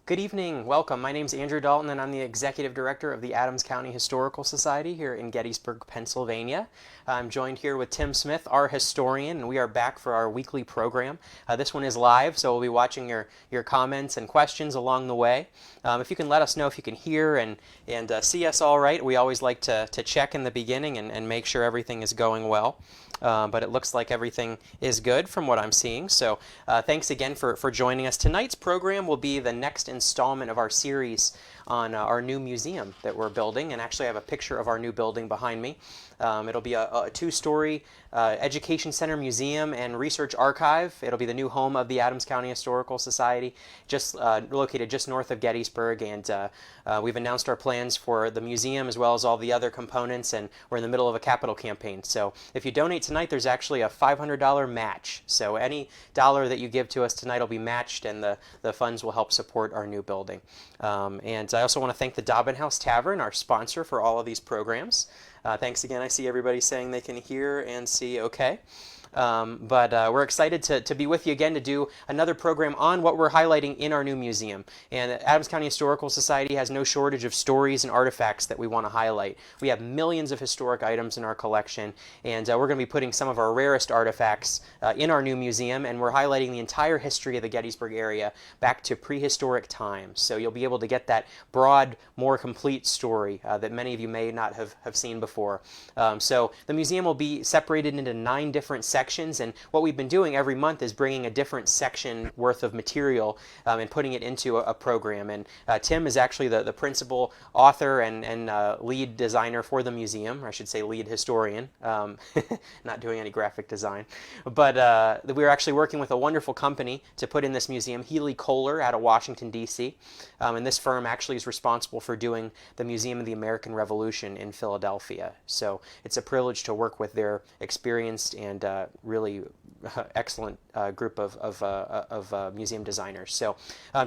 Good evening. Welcome. My name is Andrew Dalton, and I'm the Executive Director of the Adams County Historical Society here in Gettysburg, Pennsylvania. I'm joined here with Tim Smith, our historian, and we are back for our weekly program. This one is live, so we'll be watching your comments and questions along the way. If you can let us know if you can hear and see us all right. We always like to check in the beginning and make sure everything is going well. But it looks like everything is good from what I'm seeing. So thanks again for joining us. Tonight's program will be the next installment of our series on our new museum that we're building. And actually I have a picture of our new building behind me. It'll be a two-story education center, museum, and research archive. It'll be the new home of the Adams County Historical Society, just located just north of Gettysburg. And we've announced our plans for the museum as well as all the other components, and we're in the middle of a capital campaign. So if you donate tonight, there's actually a $500 match. So any dollar that you give to us tonight will be matched, and the funds will help support our new building. And I also want to thank the Dobbin House Tavern, our sponsor for all of these programs. Thanks again. I see everybody saying they can hear and see okay. But we're excited to be with you again to do another program on what we're highlighting in our new museum. And Adams County Historical Society has no shortage of stories and artifacts that we want to highlight. We have millions of historic items in our collection, and we're going to be putting some of our rarest artifacts in our new museum, and we're highlighting the entire history of the Gettysburg area back to prehistoric times. So you'll be able to get that broad, more complete story that many of you may not have seen before. So the museum will be separated into 9 different sections, and what we've been doing every month is bringing a different section worth of material and putting it into a program. And Tim is actually the principal author and lead designer for the museum, or I should say lead historian, not doing any graphic design. But we're actually working with a wonderful company to put in this museum, Healy Kohler out of Washington, D.C. And this firm actually is responsible for doing the Museum of the American Revolution in Philadelphia. So it's a privilege to work with their experienced and really excellent group of museum designers. So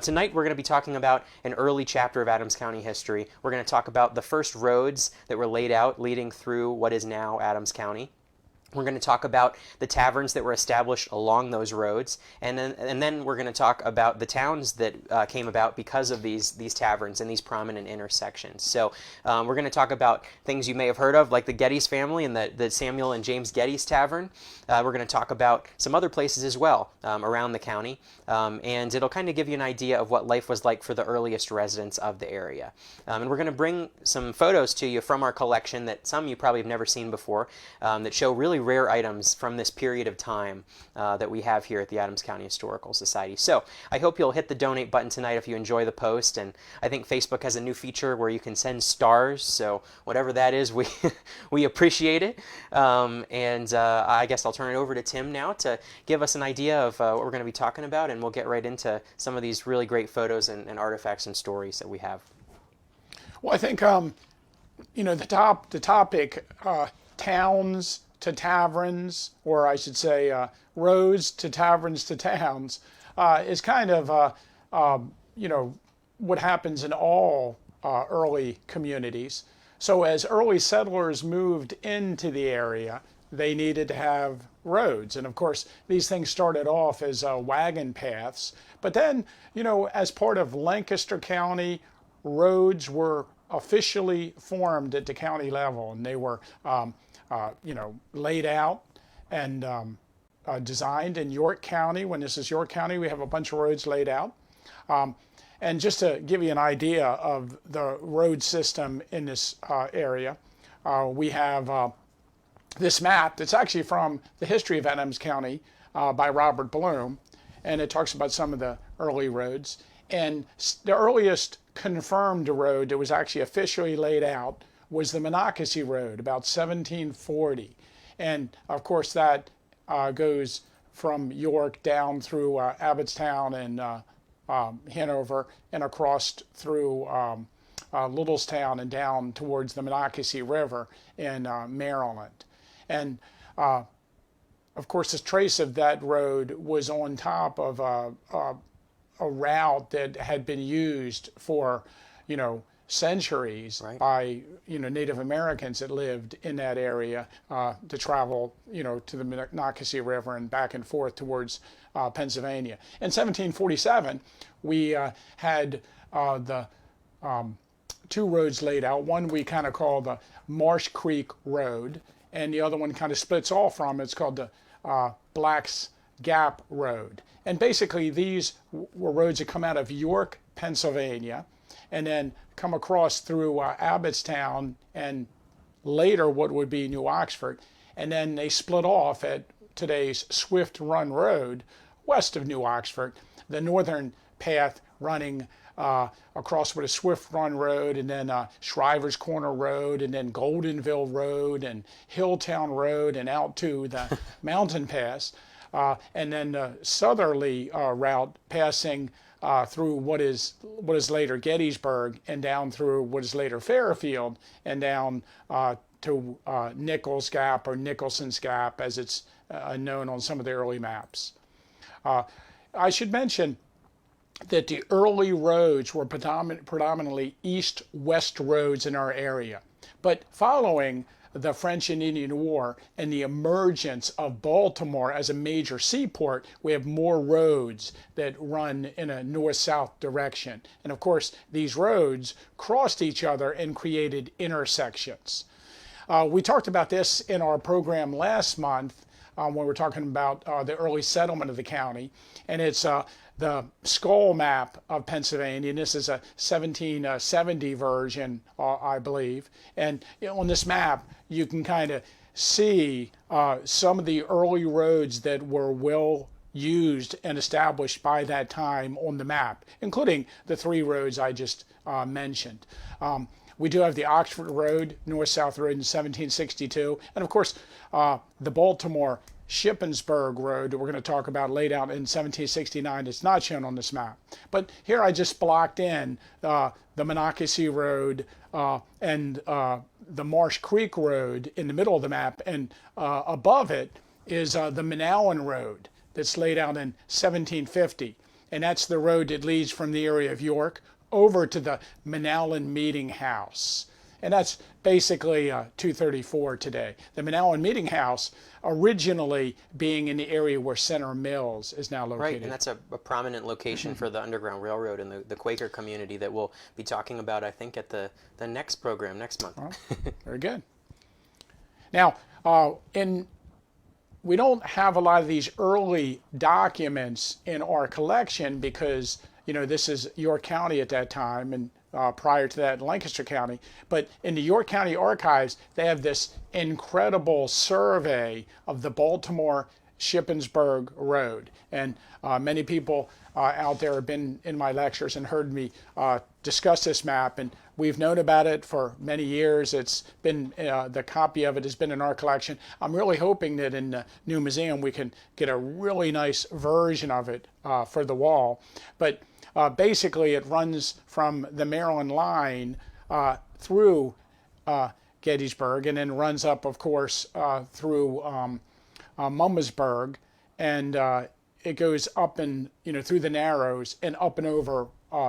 tonight we're going to be talking about an early chapter of Adams County history. We're going to talk about the first roads that were laid out leading through what is now Adams County. We're going to talk about the taverns that were established along those roads, and then we're going to talk about the towns that came about because of these taverns and these prominent intersections. So we're going to talk about things you may have heard of, like the Gettys family and the Samuel and James Gettys Tavern. We're going to talk about some other places as well around the county, and it'll kind of give you an idea of what life was like for the earliest residents of the area. And we're going to bring some photos to you from our collection that some you probably have never seen before, that show really rare items from this period of time that we have here at the Adams County Historical Society. So I hope you'll hit the donate button tonight if you enjoy the post, and I think Facebook has a new feature where you can send stars, so whatever that is, we appreciate it. And I guess I'll turn it over to Tim now to give us an idea of what we're going to be talking about, and we'll get right into some of these really great photos and artifacts and stories that we have. Well, I think the topic towns to taverns, or I should say roads to taverns to towns, is kind of what happens in all early communities. So as early settlers moved into the area, they needed to have roads. And of course, these things started off as wagon paths. But then, as part of Lancaster County, roads were officially formed at the county level, and they were laid out and designed in York County. When this is York County, we have a bunch of roads laid out. And just to give you an idea of the road system in this area, we have this map that's actually from the History of Adams County by Robert Bloom, and it talks about some of the early roads. And the earliest confirmed road that was actually officially laid out was the Monocacy Road, about 1740. And of course that goes from York down through Abbottstown and Hanover, and across through Littlestown and down towards the Monocacy River in Maryland. And of course, the trace of that road was on top of a route that had been used for, centuries Right. by Native Americans that lived in that area to travel to the Monocacy River and back and forth towards Pennsylvania. In 1747, we had the two roads laid out. One we kind of call the Marsh Creek Road, and the other one kind of splits off from it. It's called the Black's Gap Road. And basically these were roads that come out of York, Pennsylvania, and then come across through Abbottstown and later what would be New Oxford. And then they split off at today's Swift Run Road west of New Oxford, the northern path running across with a Swift Run Road, and then Shriver's Corner Road, and then Goldenville Road, and Hilltown Road, and out to the Mountain Pass. And then the southerly route passing through what is later Gettysburg and down through what is later Fairfield and down to Nichols Gap or Nicholson's Gap as it's known on some of the early maps. I should mention that the early roads were predominantly east-west roads in our area. But following the French and Indian War and the emergence of Baltimore as a major seaport, we have more roads that run in a north-south direction. And of course, these roads crossed each other and created intersections. We talked about this in our program last month when we were talking about the early settlement of the county. And it's the skull map of Pennsylvania, and this is a 1770 version, I believe. And on this map, you can kind of see some of the early roads that were well used and established by that time on the map, including the three roads I just mentioned. We do have the Oxford Road, North-South Road in 1762, and of course the Baltimore Shippensburg Road that we're going to talk about laid out in 1769. It's not shown on this map. But here I just blocked in the Monocacy Road and the Marsh Creek Road in the middle of the map, and above it is the Manalawan Road that's laid out in 1750. And that's the road that leads from the area of York over to the Manalawan Meeting House. And that's basically 234 today. The Manalawan Meeting House originally being in the area where Center Mills is now located. Right, and that's a prominent location for the Underground Railroad and the Quaker community that we'll be talking about, I think, at the next program next month. Oh, very good. Now, we don't have a lot of these early documents in our collection because, this is York County at that time, and prior to that in Lancaster County. But in the York County Archives, they have this incredible survey of the Baltimore Shippensburg Road. And many people out there have been in my lectures and heard me discuss this map, and we've known about it for many years. It's been, the copy of it has been in our collection. I'm really hoping that in the new museum we can get a really nice version of it for the wall. But basically it runs from the Maryland line through Gettysburg, and then runs up, of course, through Mummersburg, and it goes up and through the Narrows and up and over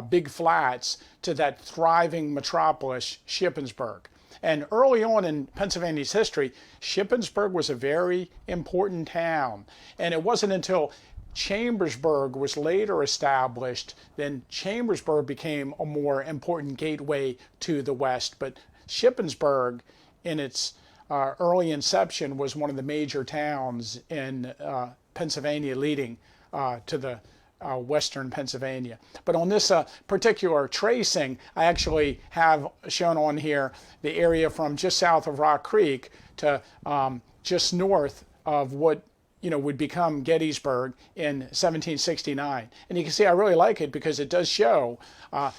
Big Flats to that thriving metropolis, Shippensburg. And early on in Pennsylvania's history, Shippensburg was a very important town, and it wasn't until Chambersburg was later established, then Chambersburg became a more important gateway to the west. But Shippensburg, in its early inception, was one of the major towns in Pennsylvania leading to the western Pennsylvania. But on this particular tracing, I actually have shown on here the area from just south of Rock Creek to just north of what would become Gettysburg in 1769. And you can see I really like it because it does show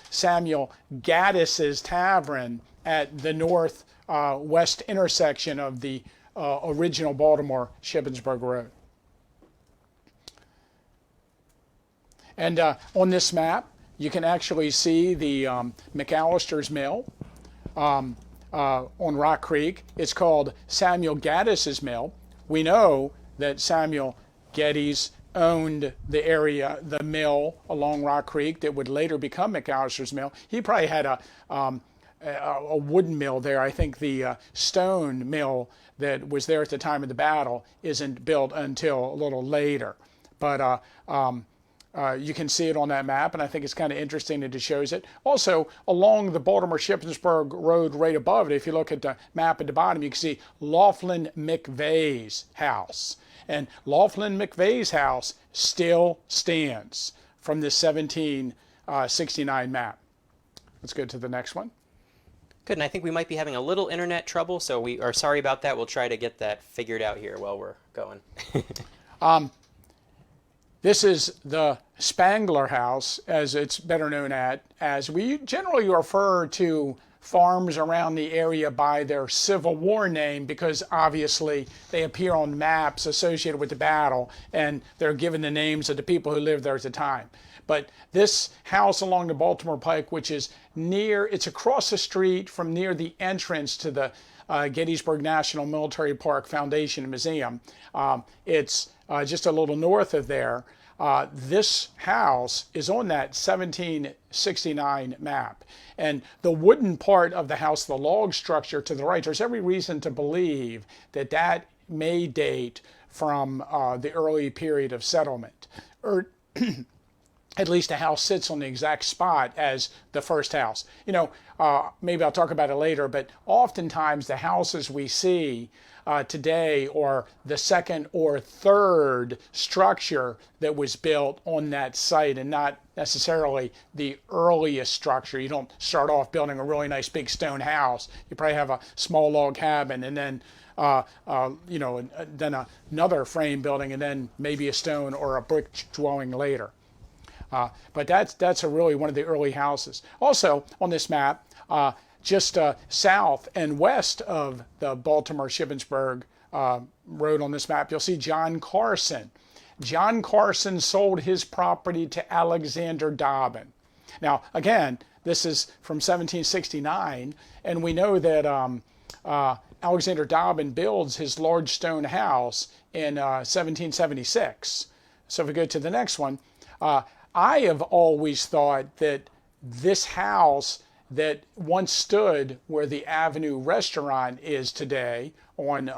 Samuel Gettys's Tavern at the north-west intersection of the original Baltimore Shippensburg Road. And on this map, you can actually see the McAllister's Mill on Rock Creek. It's called Samuel Gettys's Mill. We know that Samuel Gettys owned the area, the mill along Rock Creek that would later become McAllister's Mill. He probably had a wooden mill there. I think the stone mill that was there at the time of the battle isn't built until a little later. But you can see it on that map, and I think it's kind of interesting that it shows it. Also, along the Baltimore-Shippensburg Road right above it, if you look at the map at the bottom, you can see Laughlin McVeigh's house. And Laughlin McVeigh's house still stands from the 1769 map. Let's go to the next one. Good, and I think we might be having a little internet trouble, so we are sorry about that. We'll try to get that figured out here while we're going. This is the Spangler House, as it's better known as. We generally refer to farms around the area by their Civil War name because obviously they appear on maps associated with the battle, and they're given the names of the people who lived there at the time. But this house along the Baltimore Pike, which is it's across the street from near the entrance to the Gettysburg National Military Park Foundation and Museum. It's just a little north of there. This house is on that 1769 map. And the wooden part of the house, the log structure to the right, there's every reason to believe that that may date from the early period of settlement. Or at least the house sits on the exact spot as the first house. You know, maybe I'll talk about it later, but oftentimes the houses we see today are the second or third structure that was built on that site and not necessarily the earliest structure. You don't start off building a really nice big stone house. You probably have a small log cabin and then then another frame building and then maybe a stone or a brick dwelling later. But that's really one of the early houses. Also on this map, just south and west of the Baltimore-Shippensburg road on this map, you'll see John Carson. John Carson sold his property to Alexander Dobbin. Now, again, this is from 1769, and we know that Alexander Dobbin builds his large stone house in 1776. So if we go to the next one, I have always thought that this house that once stood where the Avenue restaurant is today on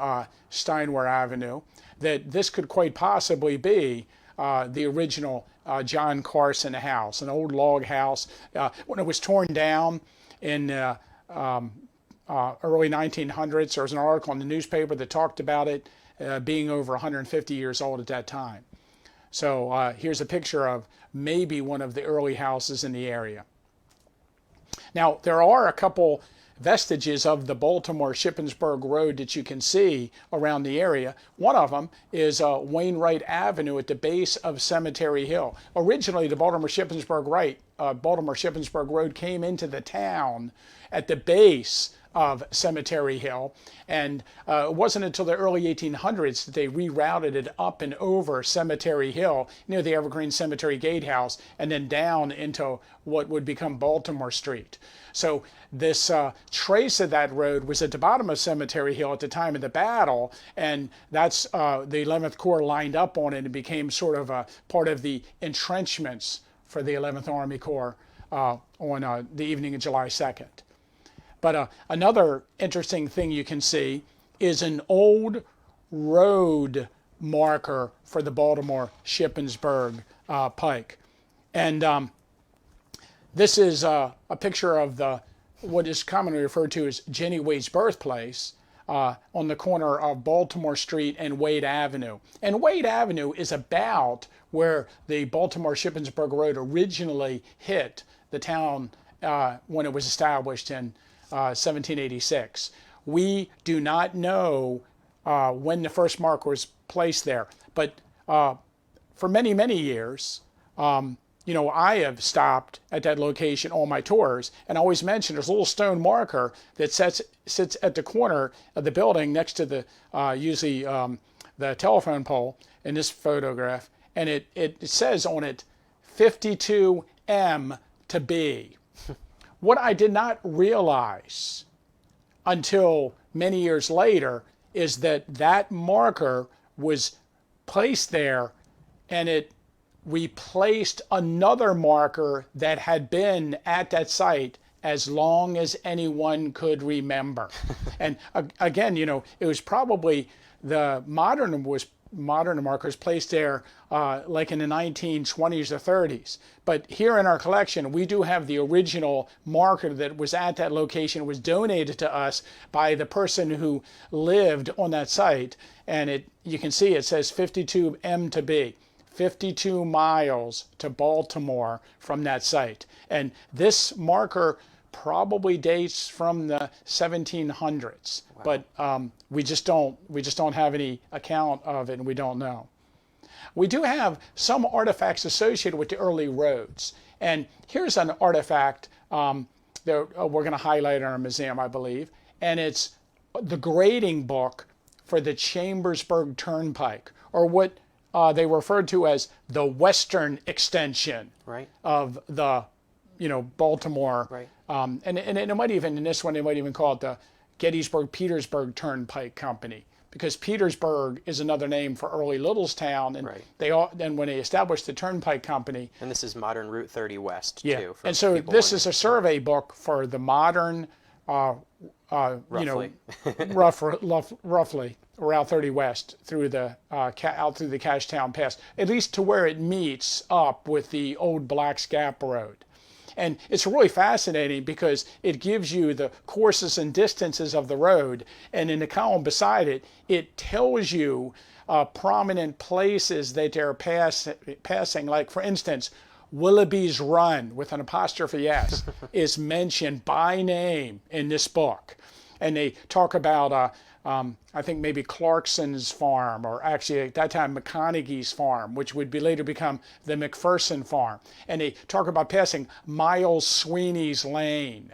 Steinway Avenue, that this could quite possibly be the original John Carson house, an old log house. When it was torn down in early 1900s, there was an article in the newspaper that talked about it being over 150 years old at that time. So here's a picture of maybe one of the early houses in the area. Now, there are a couple vestiges of the Baltimore-Shippensburg Road that you can see around the area. One of them is Wainwright Avenue at the base of Cemetery Hill. Originally, the Baltimore-Shippensburg Road came into the town at the base of Cemetery Hill, and it wasn't until the early 1800s that they rerouted it up and over Cemetery Hill near the Evergreen Cemetery Gatehouse and then down into what would become Baltimore Street. So this trace of that road was at the bottom of Cemetery Hill at the time of the battle, and that's the 11th Corps lined up on it and became sort of a part of the entrenchments for the 11th Army Corps on the evening of July 2nd. But another interesting thing you can see is an old road marker for the Baltimore-Shippensburg Pike. And this is a picture of what is commonly referred to as Jenny Wade's birthplace on the corner of Baltimore Street and Wade Avenue. And Wade Avenue is about where the Baltimore-Shippensburg Road originally hit the town when it was established in 1786. We do not know when the first marker was placed there, but for many, many years, I have stopped at that location on my tours and always mention there's a little stone marker that sits at the corner of the building next to the usually the telephone pole in this photograph, and it says on it 52M to B. What I did not realize until many years later is that marker was placed there and it replaced another marker that had been at that site as long as anyone could remember. And again, it was probably the modern markers placed there like in the 1920s or 30s. But here in our collection, we do have the original marker that was at that location, was donated to us by the person who lived on that site. And you can see it says 52 M to B. 52 miles to Baltimore from that site. And this marker probably dates from the 1700s. Wow. But we just don't have any account of it, and we don't know. We do have some artifacts associated with the early roads. And here's an artifact that we're going to highlight in our museum, I believe. And it's the grading book for the Chambersburg Turnpike, or what they referred to as the western extension of the, Baltimore. Right. And it might even, in this one, they might even call it the Gettysburg-Petersburg Turnpike Company, because Petersburg is another name for early Littlestown, and then when they established the Turnpike Company. And this is modern Route 30 West, too. And so this is a survey book for the modern, roughly Route 30 West through the out through the Cashtown Pass, at least to where it meets up with the old Black's Gap Road. And it's really fascinating because it gives you the courses and distances of the road, and in the column beside it, it tells you prominent places that they're passing. Like, for instance, Willoughby's Run, with an apostrophe S, is mentioned by name in this book. And they talk about, I think maybe Clarkson's farm, or actually at that time McConaughey's farm, which would later become the McPherson farm. And they talk about passing Miles Sweeney's lane.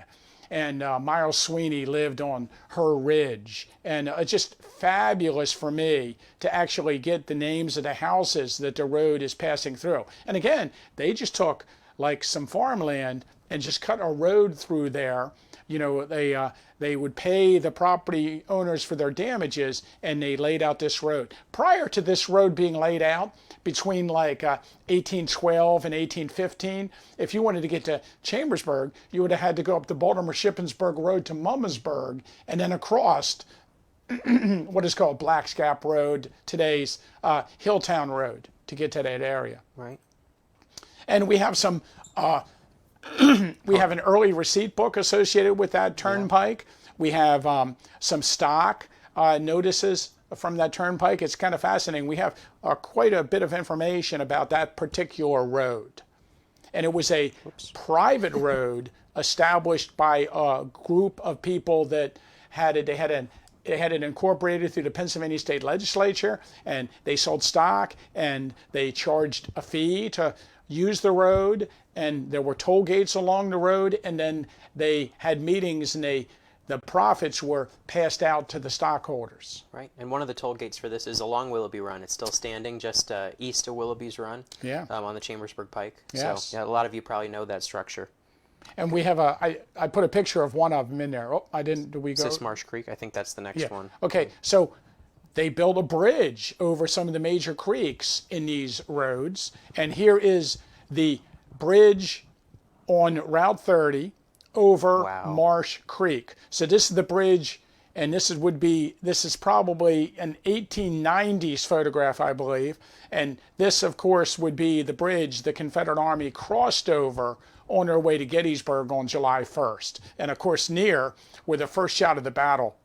And Miles Sweeney lived on her ridge. And it's just fabulous for me to actually get the names of the houses that the road is passing through. And again, they just took like some farmland and just cut a road through there. They would pay the property owners for their damages, and they laid out this road. Prior to this road being laid out, between like 1812 and 1815, if you wanted to get to Chambersburg, you would have had to go up the Baltimore-Shippensburg Road to Mummersburg, and then across what is called Black's Gap Road, today's Hilltown Road, to get to that area. Right. And we have some... we have an early receipt book associated with that turnpike. We have some stock notices from that turnpike. It's kind of fascinating. We have quite a bit of information about that particular road. And it was a private road established by a group of people that had it. They had it incorporated through the Pennsylvania State Legislature, and they sold stock, and they charged a fee to use the road, and there were toll gates along the road, and then they had meetings, and the profits were passed out to the stockholders. Right, and one of the toll gates for this is along Willoughby Run. It's still standing just east of Willoughby's Run, on the Chambersburg Pike. Yes. So yeah, a lot of you probably know that structure. And we have I put a picture of one of them in there. Oh, I didn't. Do we go? Marsh Creek. I think that's the next one. Okay, so they built a bridge over some of the major creeks in these roads, and here is the bridge on Route 30 over Marsh Creek. So this is the bridge, and this is probably an 1890s photograph, I believe. And this, of course, would be the bridge the Confederate Army crossed over on their way to Gettysburg on July 1st. And of course, near where the first shot of the battle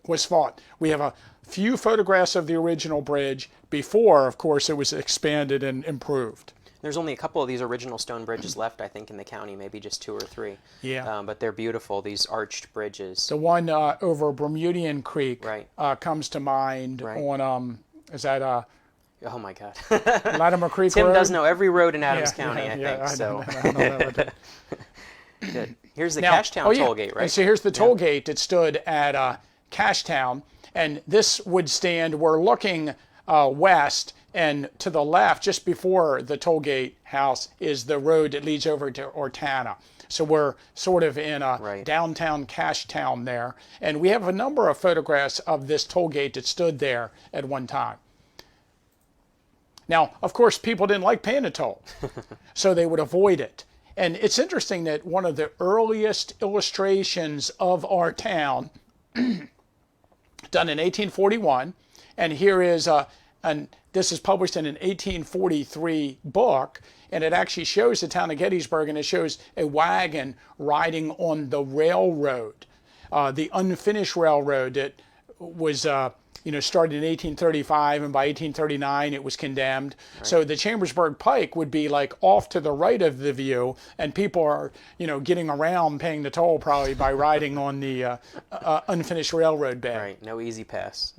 was fought. We have a few photographs of the original bridge before, of course, it was expanded and improved. There's only a couple of these original stone bridges left, I think, in the county, maybe just 2 or 3. Yeah. But they're beautiful, these arched bridges. The one over Bermudian Creek comes to mind on, is that... oh my God. Latimer Creek Tim Road? does know every road in Adams County, I think. So. I know that. Good. Here's the Cashtown toll gate, right? And so here's the toll gate that stood at Cashtown, and this would stand, we're looking west, and to the left, just before the toll gate house, is the road that leads over to Ortana. So we're sort of in a downtown Cashtown there. And we have a number of photographs of this toll gate that stood there at one time. Now, of course, people didn't like paying a toll, so they would avoid it. And it's interesting that one of the earliest illustrations of our town, done in 1841, and here is this is published in an 1843 book, and it actually shows the town of Gettysburg, and it shows a wagon riding on the railroad, the unfinished railroad that was started in 1835, and by 1839 it was condemned. Right. So the Chambersburg Pike would be like off to the right of the view, and people are getting around paying the toll probably by riding on the unfinished railroad bed. Right, no easy pass.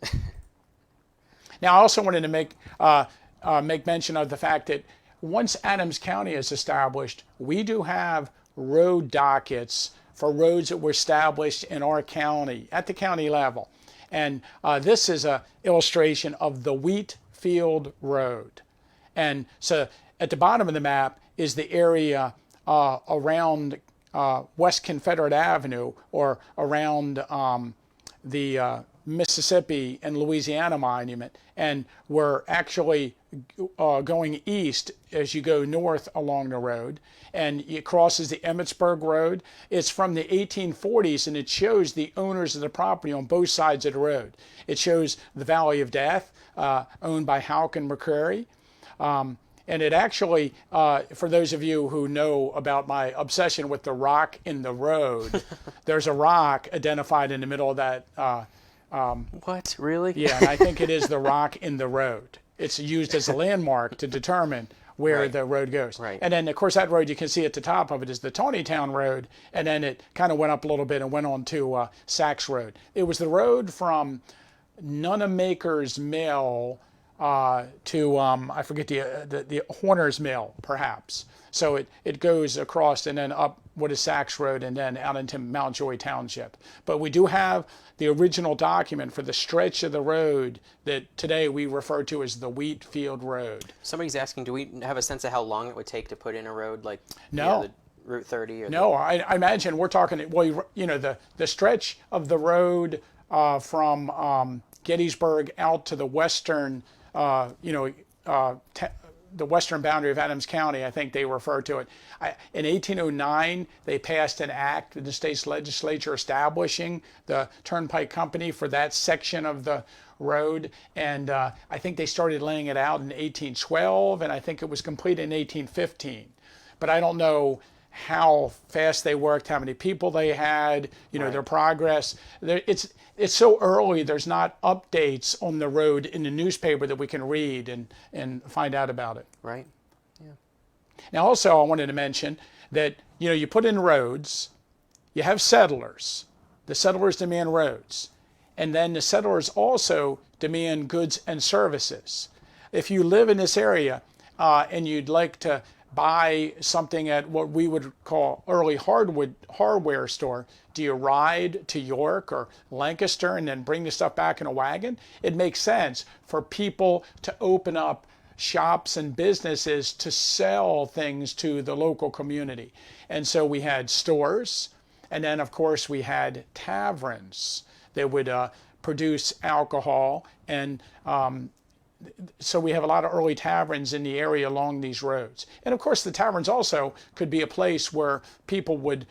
Now I also wanted to make mention of the fact that once Adams County is established, we do have road dockets for roads that were established in our county at the county level. And this is an illustration of the Wheat Field Road. And so at the bottom of the map is the area around West Confederate Avenue, or around the Mississippi and Louisiana Monument. And we're actually going east as you go north along the road, and it crosses the Emmitsburg Road. It's from the 1840s, and it shows the owners of the property on both sides of the road. It shows the Valley of Death, owned by Houck and McCrary. And it actually, for those of you who know about my obsession with the rock in the road, there's a rock identified in the middle of that. What, really? Yeah, and I think it is the rock in the road. It's used as a landmark to determine where the road goes. Right. And then, of course, that road you can see at the top of it is the Taneytown Road, and then it kind of went up a little bit and went on to Sachs Road. It was the road from Nunamaker's Mill to, I forget the Horner's Mill, perhaps. So it goes across and then up what is Sachs Road and then out into Mountjoy Township. But we do have the original document for the stretch of the road that today we refer to as the Wheat Field Road. Somebody's asking, do we have a sense of how long it would take to put in a road like the Route 30? Or no, I imagine we're talking, well, the stretch of the road from Gettysburg out to the western, the western boundary of Adams County, I think they refer to it. In 1809, they passed an act in the state's legislature establishing the Turnpike Company for that section of the road. And I think they started laying it out in 1812, and I think it was completed in 1815. But I don't know how fast they worked, how many people they had, their progress. It's so early, there's not updates on the road in the newspaper that we can read and find out about it. Right. Yeah. Now also I wanted to mention that, you put in roads, you have settlers. The settlers demand roads. And then the settlers also demand goods and services. If you live in this area and you'd like to buy something at what we would call early hardware store, do you ride to York or Lancaster and then bring the stuff back in a wagon? It makes sense for people to open up shops and businesses to sell things to the local community. And so we had stores, and then of course we had taverns that would produce alcohol, and so we have a lot of early taverns in the area along these roads. And of course the taverns also could be a place where people would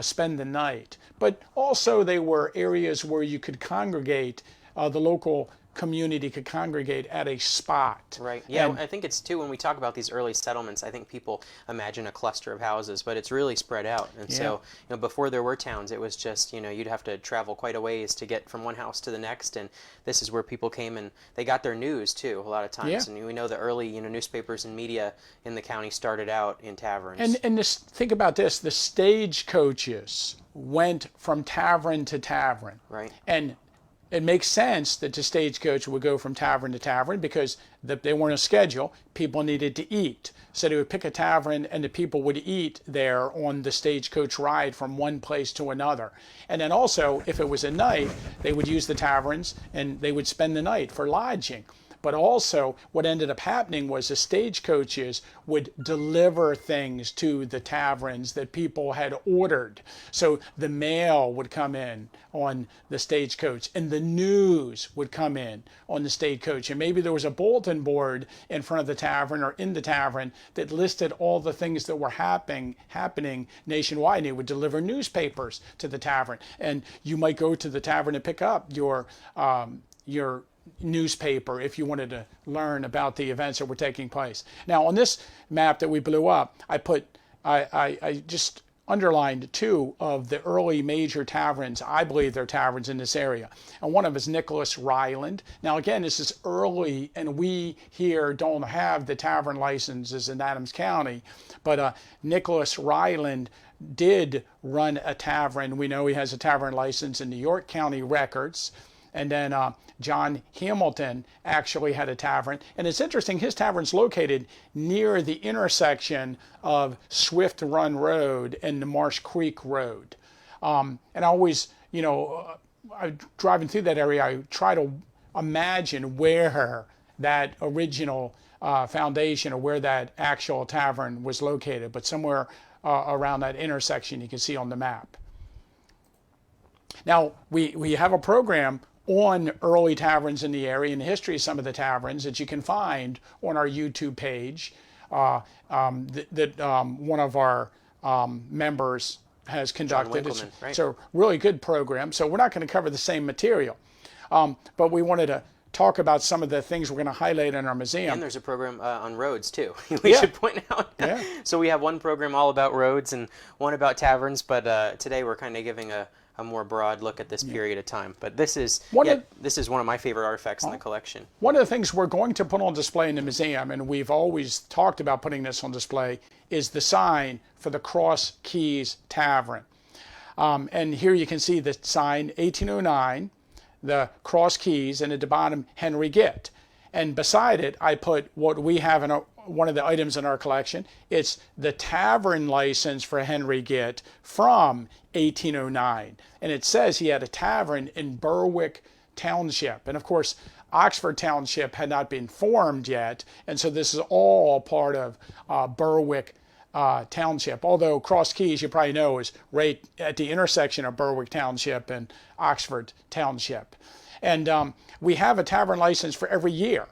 spend the night. But also they were areas where you could congregate, the local community could congregate at a spot. Right. Yeah, and I think it's too, when we talk about these early settlements, I think people imagine a cluster of houses, but it's really spread out. And so, before there were towns, it was just, you'd have to travel quite a ways to get from one house to the next, and this is where people came and they got their news too, a lot of times. Yeah. And we know the early, newspapers and media in the county started out in taverns. And think about this, the stagecoaches went from tavern to tavern. Right. And it makes sense that the stagecoach would go from tavern to tavern because they weren't a schedule. People needed to eat. So they would pick a tavern and the people would eat there on the stagecoach ride from one place to another. And then also, if it was at night, they would use the taverns and they would spend the night for lodging. But also what ended up happening was the stagecoaches would deliver things to the taverns that people had ordered. So the mail would come in on the stagecoach, and the news would come in on the stagecoach. And maybe there was a bulletin board in front of the tavern or in the tavern that listed all the things that were happening nationwide. And it would deliver newspapers to the tavern. And you might go to the tavern and pick up your newspaper if you wanted to learn about the events that were taking place. Now, on this map that we blew up, I just underlined two of the early major taverns. I believe they're taverns in this area. And one of them is Nicholas Ryland. Now, again, this is early, and we here don't have the tavern licenses in Adams County. But Nicholas Ryland did run a tavern. We know he has a tavern license in the York County records. And then John Hamilton actually had a tavern. And it's interesting, his tavern's located near the intersection of Swift Run Road and the Marsh Creek Road. And I always, driving through that area, I try to imagine where that original foundation or where that actual tavern was located. But somewhere around that intersection you can see on the map. Now, we have a program on early taverns in the area and the history of some of the taverns that you can find on our YouTube page that one of our members has conducted. It's right? a really good program. So we're not going to cover the same material, but we wanted to talk about some of the things we're going to highlight in our museum. And there's a program on roads too. We should point out. Yeah. So we have one program all about roads and one about taverns, but today we're kind of giving a more broad look at this period of time. But this is this is one of my favorite artifacts in the collection. One of the things we're going to put on display in the museum, and we've always talked about putting this on display, is the sign for the Cross Keys Tavern. And here you can see the sign, 1809, the Cross Keys, and at the bottom, Henry Gitt. And beside it, I put what we have in one of the items in our collection. It's the tavern license for Henry Gitt from 1809. And it says he had a tavern in Berwick Township. And of course, Oxford Township had not been formed yet. And so this is all part of Berwick Township. Although Cross Keys, you probably know, is right at the intersection of Berwick Township and Oxford Township. And we have a tavern license for every year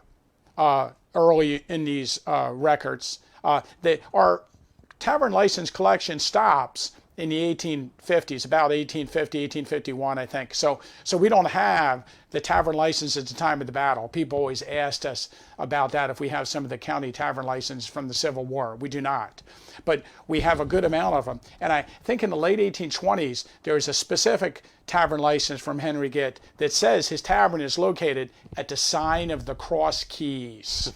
early in these records. Our tavern license collection stops in the 1850s, about 1850, 1851, I think. So we don't have the tavern license at the time of the battle. People always asked us about that, if we have some of the county tavern license from the Civil War. We do not. But we have a good amount of them. And I think in the late 1820s, there is a specific tavern license from Henry Gitt that says his tavern is located at the sign of the Cross Keys.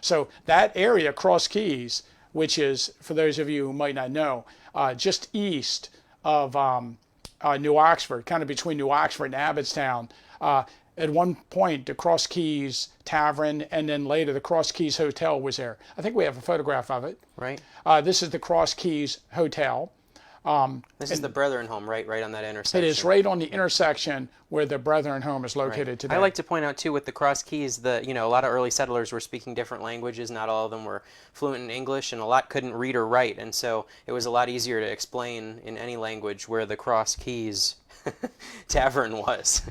So that area, Cross Keys, which is, for those of you who might not know, just east of New Oxford, kind of between New Oxford and Abbottstown. At one point, the Cross Keys Tavern, and then later the Cross Keys Hotel was there. I think we have a photograph of it. Right. This is the Cross Keys Hotel. This is the Brethren home, right on that intersection. It is right on the intersection where the Brethren home is located today. I like to point out too, with the Cross Keys, a lot of early settlers were speaking different languages. Not all of them were fluent in English, and a lot couldn't read or write, and so it was a lot easier to explain in any language where the Cross Keys Tavern was,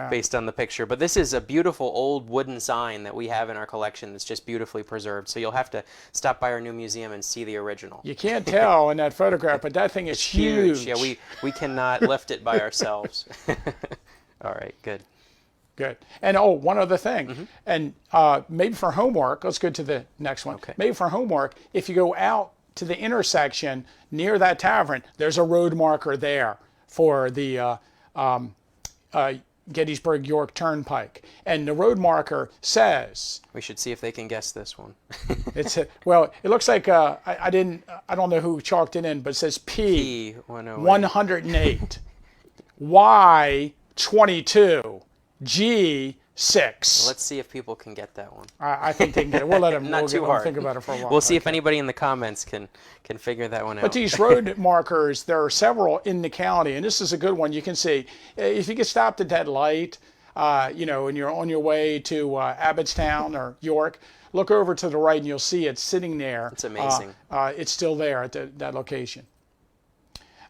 based on the picture. But this is a beautiful old wooden sign that we have in our collection that's just beautifully preserved. So you'll have to stop by our new museum and see the original. You can't tell in that photograph, but that thing is huge. Yeah, we cannot lift it by ourselves. All right, good. Good. And one other thing, and maybe for homework, let's go to the next one. Okay. Maybe for homework, if you go out to the intersection near that tavern, there's a road marker there for the Gettysburg York Turnpike, and the road marker says. We should see if they can guess this one. Well, it looks like I don't know who chalked it in, but it says P 108, Y 22, G 6. Well, let's see if people can get that one. I think they can get it. We'll let them. Not too hard. Think about it for a while. We'll see if anybody in the comments can figure that one out. But these road markers, there are several in the county, and this is a good one. You can see if you get stopped at that light, and you're on your way to Abbottstown or York, look over to the right and you'll see it sitting there. It's amazing. It's still there at that location.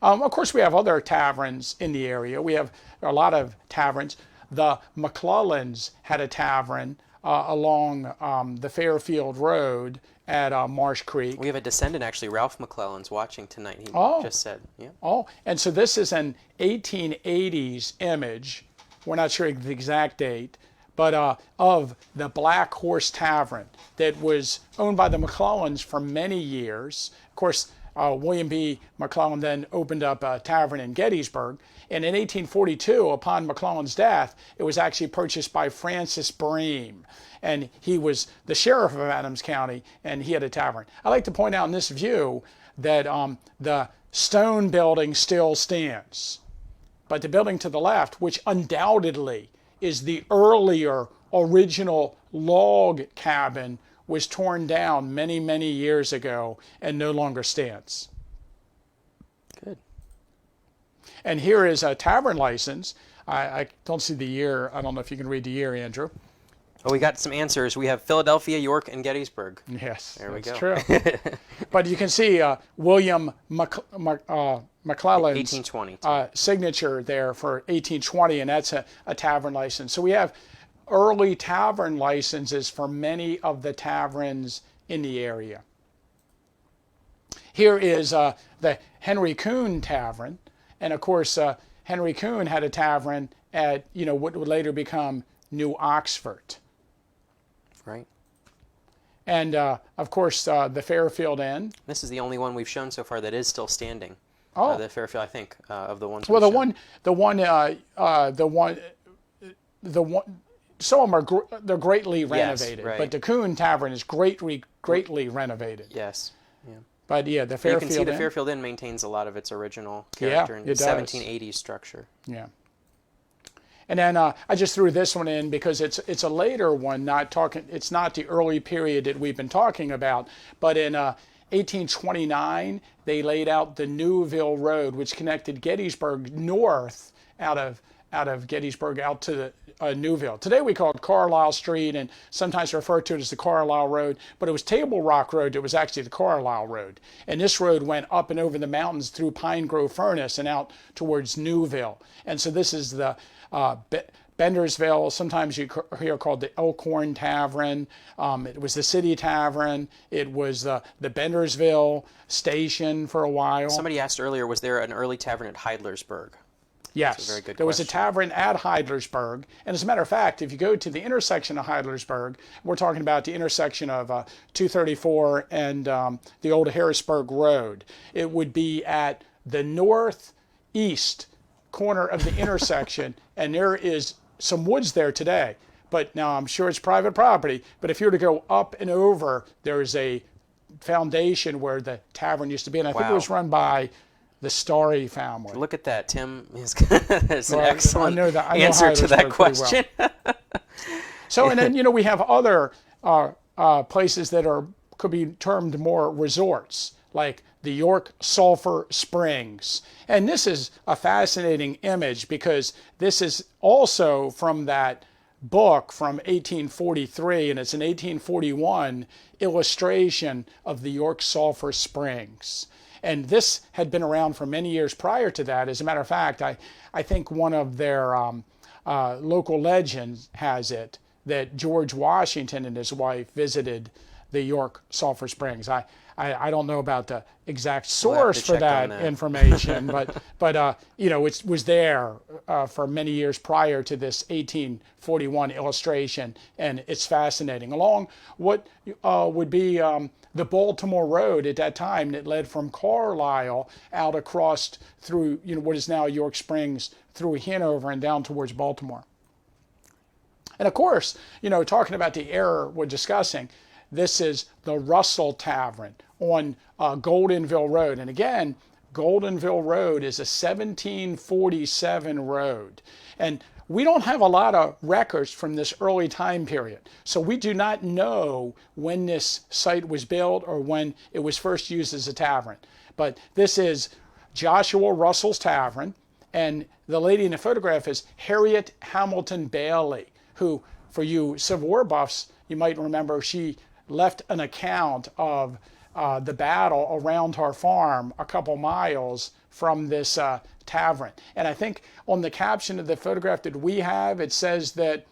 Of course, we have other taverns in the area. We have a lot of taverns. The McClellans had a tavern along the Fairfield Road at Marsh Creek. We have a descendant, actually, Ralph McClellan's watching tonight. He just said, yeah. Oh, and so this is an 1880s image. We're not sure the exact date, but of the Black Horse Tavern that was owned by the McClellans for many years. Of course, William B. McClellan then opened up a tavern in Gettysburg. And in 1842, upon McClellan's death, it was actually purchased by Francis Bream. And he was the sheriff of Adams County, and he had a tavern. I like to point out in this view that the stone building still stands. But the building to the left, which undoubtedly is the earlier original log cabin, was torn down many, many years ago and no longer stands. Good. And here is a tavern license. I don't see the year. I don't know if you can read the year, Andrew. Oh, we got some answers. We have Philadelphia, York, and Gettysburg. Yes, there we go. That's true. But you can see William McClellan's 1820 signature there for 1820, and that's a tavern license. So we have early tavern licenses for many of the taverns in the area. Here is the Henry Coon Tavern, and of course Henry Coon had a tavern at what would later become New Oxford. Right. And of course the Fairfield Inn. This is the only one we've shown so far that is still standing. Oh, the Fairfield, I think, of the ones. Well, the one. Some of them they're greatly renovated, yes, right. But the Coon Tavern is greatly renovated. Yes. Yeah. But yeah, the Fairfield You can see the Inn. Fairfield Inn maintains a lot of its original character and it does. 1780s structure. Yeah. And then I just threw this one in because it's a later one, it's not the early period that we've been talking about, but in 1829 they laid out the Newville Road, which connected Gettysburg north out of Gettysburg out to the Newville. Today we call it Carlisle Street and sometimes refer to it as the Carlisle Road, but it was Table Rock Road that was actually the Carlisle Road. And this road went up and over the mountains through Pine Grove Furnace and out towards Newville. And so this is the Bendersville, sometimes you hear called the Elkhorn Tavern. It was the City Tavern. It was the Bendersville Station for a while. Somebody asked earlier, was there an early tavern at Heidlersburg? Yes, That's a very good there was a question. tavern at Heidlersburg. And as a matter of fact, if you go to the intersection of Heidlersburg, we're talking about the intersection of 234 and the old Harrisburg Road. It would be at the northeast corner of the intersection, and there is some woods there today. But now I'm sure it's private property, but if you were to go up and over, there is a foundation where the tavern used to be, and I think it was run by the Starry family. Look at that, Tim. It's an excellent I know answer to that Heidlersburg pretty question. well. So, and then we have other places that could be termed more resorts, like the York Sulphur Springs. And this is a fascinating image because this is also from that book from 1843, and it's an 1841 illustration of the York Sulphur Springs. And this had been around for many years prior to that. As a matter of fact, I think one of their local legends has it that George Washington and his wife visited the York Sulphur Springs. I don't know about the exact source for that information, but it was there for many years prior to this 1841 illustration, and it's fascinating. Along what would be the Baltimore Road at that time that led from Carlisle out across through what is now York Springs, through Hanover and down towards Baltimore. And of course, talking about the era we're discussing, this is the Russell Tavern on Goldenville Road. And again, Goldenville Road is a 1747 road. And we don't have a lot of records from this early time period. So we do not know when this site was built or when it was first used as a tavern. But this is Joshua Russell's Tavern. And the lady in the photograph is Harriet Hamilton Bailey, who, for you Civil War buffs, you might remember she left an account of the battle around her farm a couple miles from this tavern. And I think on the caption of the photograph that we have, it says that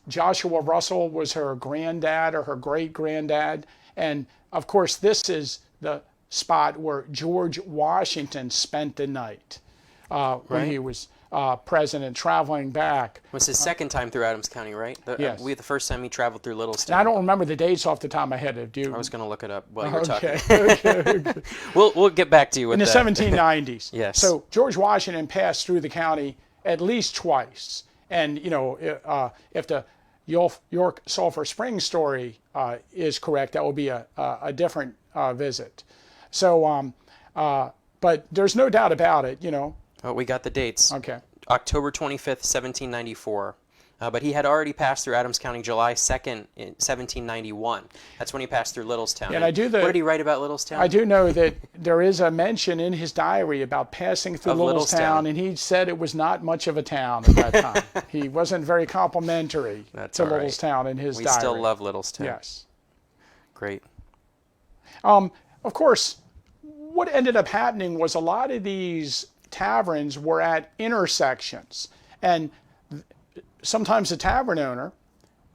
Joshua Russell was her granddad or her great-granddad. And of course, this is the spot where George Washington spent the night when he was president, traveling back. It was his second time through Adams County, right? Yes. The first time he traveled through Littlestown. And I don't remember the dates off the top of my head. Do you? I was going to look it up while you were Okay. talking. Okay. We'll get back to you with In the that. 1790s. Yes. So George Washington passed through the county at least twice. And, if the York Sulphur Springs story is correct, that will be a different visit. So, but there's no doubt about it, Oh, we got the dates. Okay. October 25th, 1794. But he had already passed through Adams County July 2nd, 1791. That's when he passed through Littlestown. And what did he write about Littlestown? I do know that there is a mention in his diary about passing through Littlestown. and he said it was not much of a town at that time. He wasn't very complimentary to all right. Littlestown in his diary. We still love Littlestown. Yes. Great. Of course, what ended up happening was a lot of these taverns were at intersections. And sometimes the tavern owner,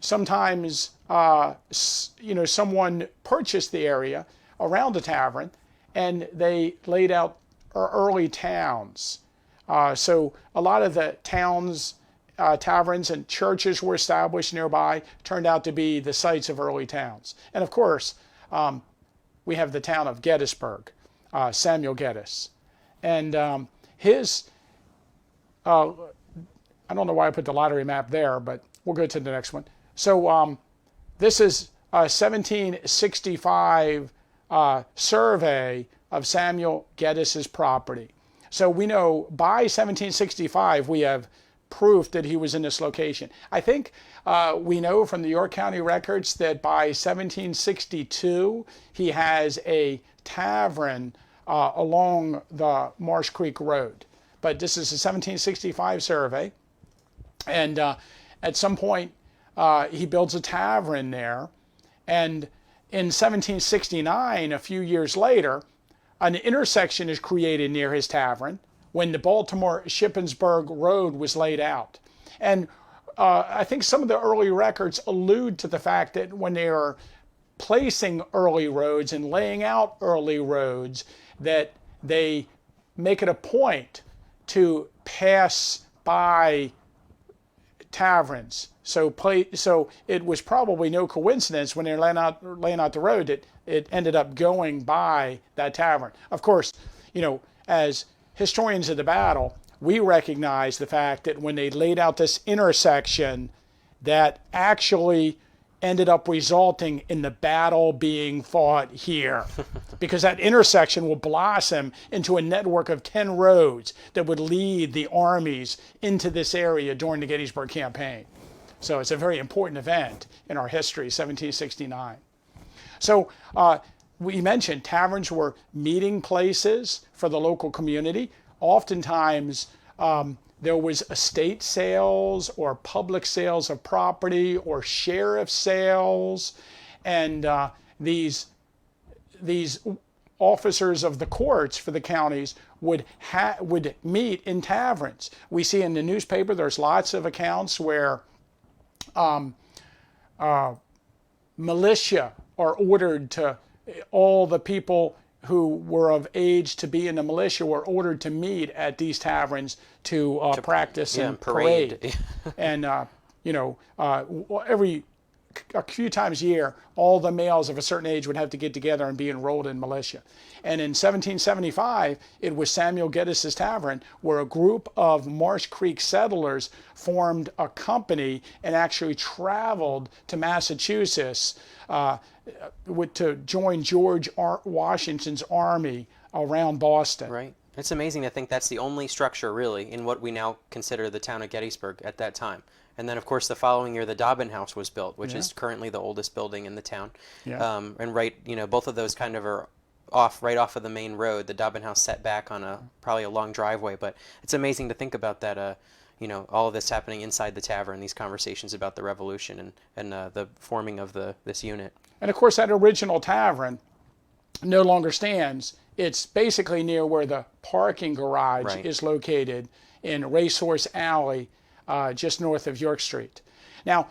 sometimes someone purchased the area around the tavern, and they laid out early towns. So a lot of the towns, taverns, and churches were established nearby, turned out to be the sites of early towns. And of course, we have the town of Gettysburg, Samuel Gettys, and his. I don't know why I put the lottery map there, but we'll go to the next one. So this is a 1765 survey of Samuel Gettys's property. So we know by 1765 we have proof that he was in this location. I think we know from the York County records that by 1762 he has a tavern along the Marsh Creek Road. But this is a 1765 survey. And at some point, he builds a tavern there. And in 1769, a few years later, an intersection is created near his tavern when the Baltimore-Shippensburg Road was laid out. And I think some of the early records allude to the fact that when they are placing early roads and laying out early roads, that they make it a point to pass by taverns. So it was probably no coincidence when they're laying out the road that it ended up going by that tavern. Of course, as historians of the battle, we recognize the fact that when they laid out this intersection, that actually ended up resulting in the battle being fought here. Because that intersection will blossom into a network of 10 roads that would lead the armies into this area during the Gettysburg campaign. So it's a very important event in our history, 1769. So we mentioned taverns were meeting places for the local community. Oftentimes, there was estate sales or public sales of property or sheriff sales, and these officers of the courts for the counties would meet in taverns. We see in the newspaper there's lots of accounts where militia are ordered to, all the people who were of age to be in the militia were ordered to meet at these taverns to practice and parade. And, a few times a year, all the males of a certain age would have to get together and be enrolled in militia. And in 1775, it was Samuel Gettys's Tavern where a group of Marsh Creek settlers formed a company and actually traveled to Massachusetts to join George Washington's army around Boston. Right. It's amazing to think that's the only structure, really, in what we now consider the town of Gettysburg at that time. And then, of course, the following year, the Dobbin House was built, which is currently the oldest building in the town. Yeah. And both of those kind of are right off of the main road. The Dobbin House set back on probably a long driveway, but it's amazing to think about that. All of this happening inside the tavern, these conversations about the revolution and the forming of this unit. And of course, that original tavern no longer stands. It's basically near where the parking garage is located in Racehorse Alley, just north of York Street. Now,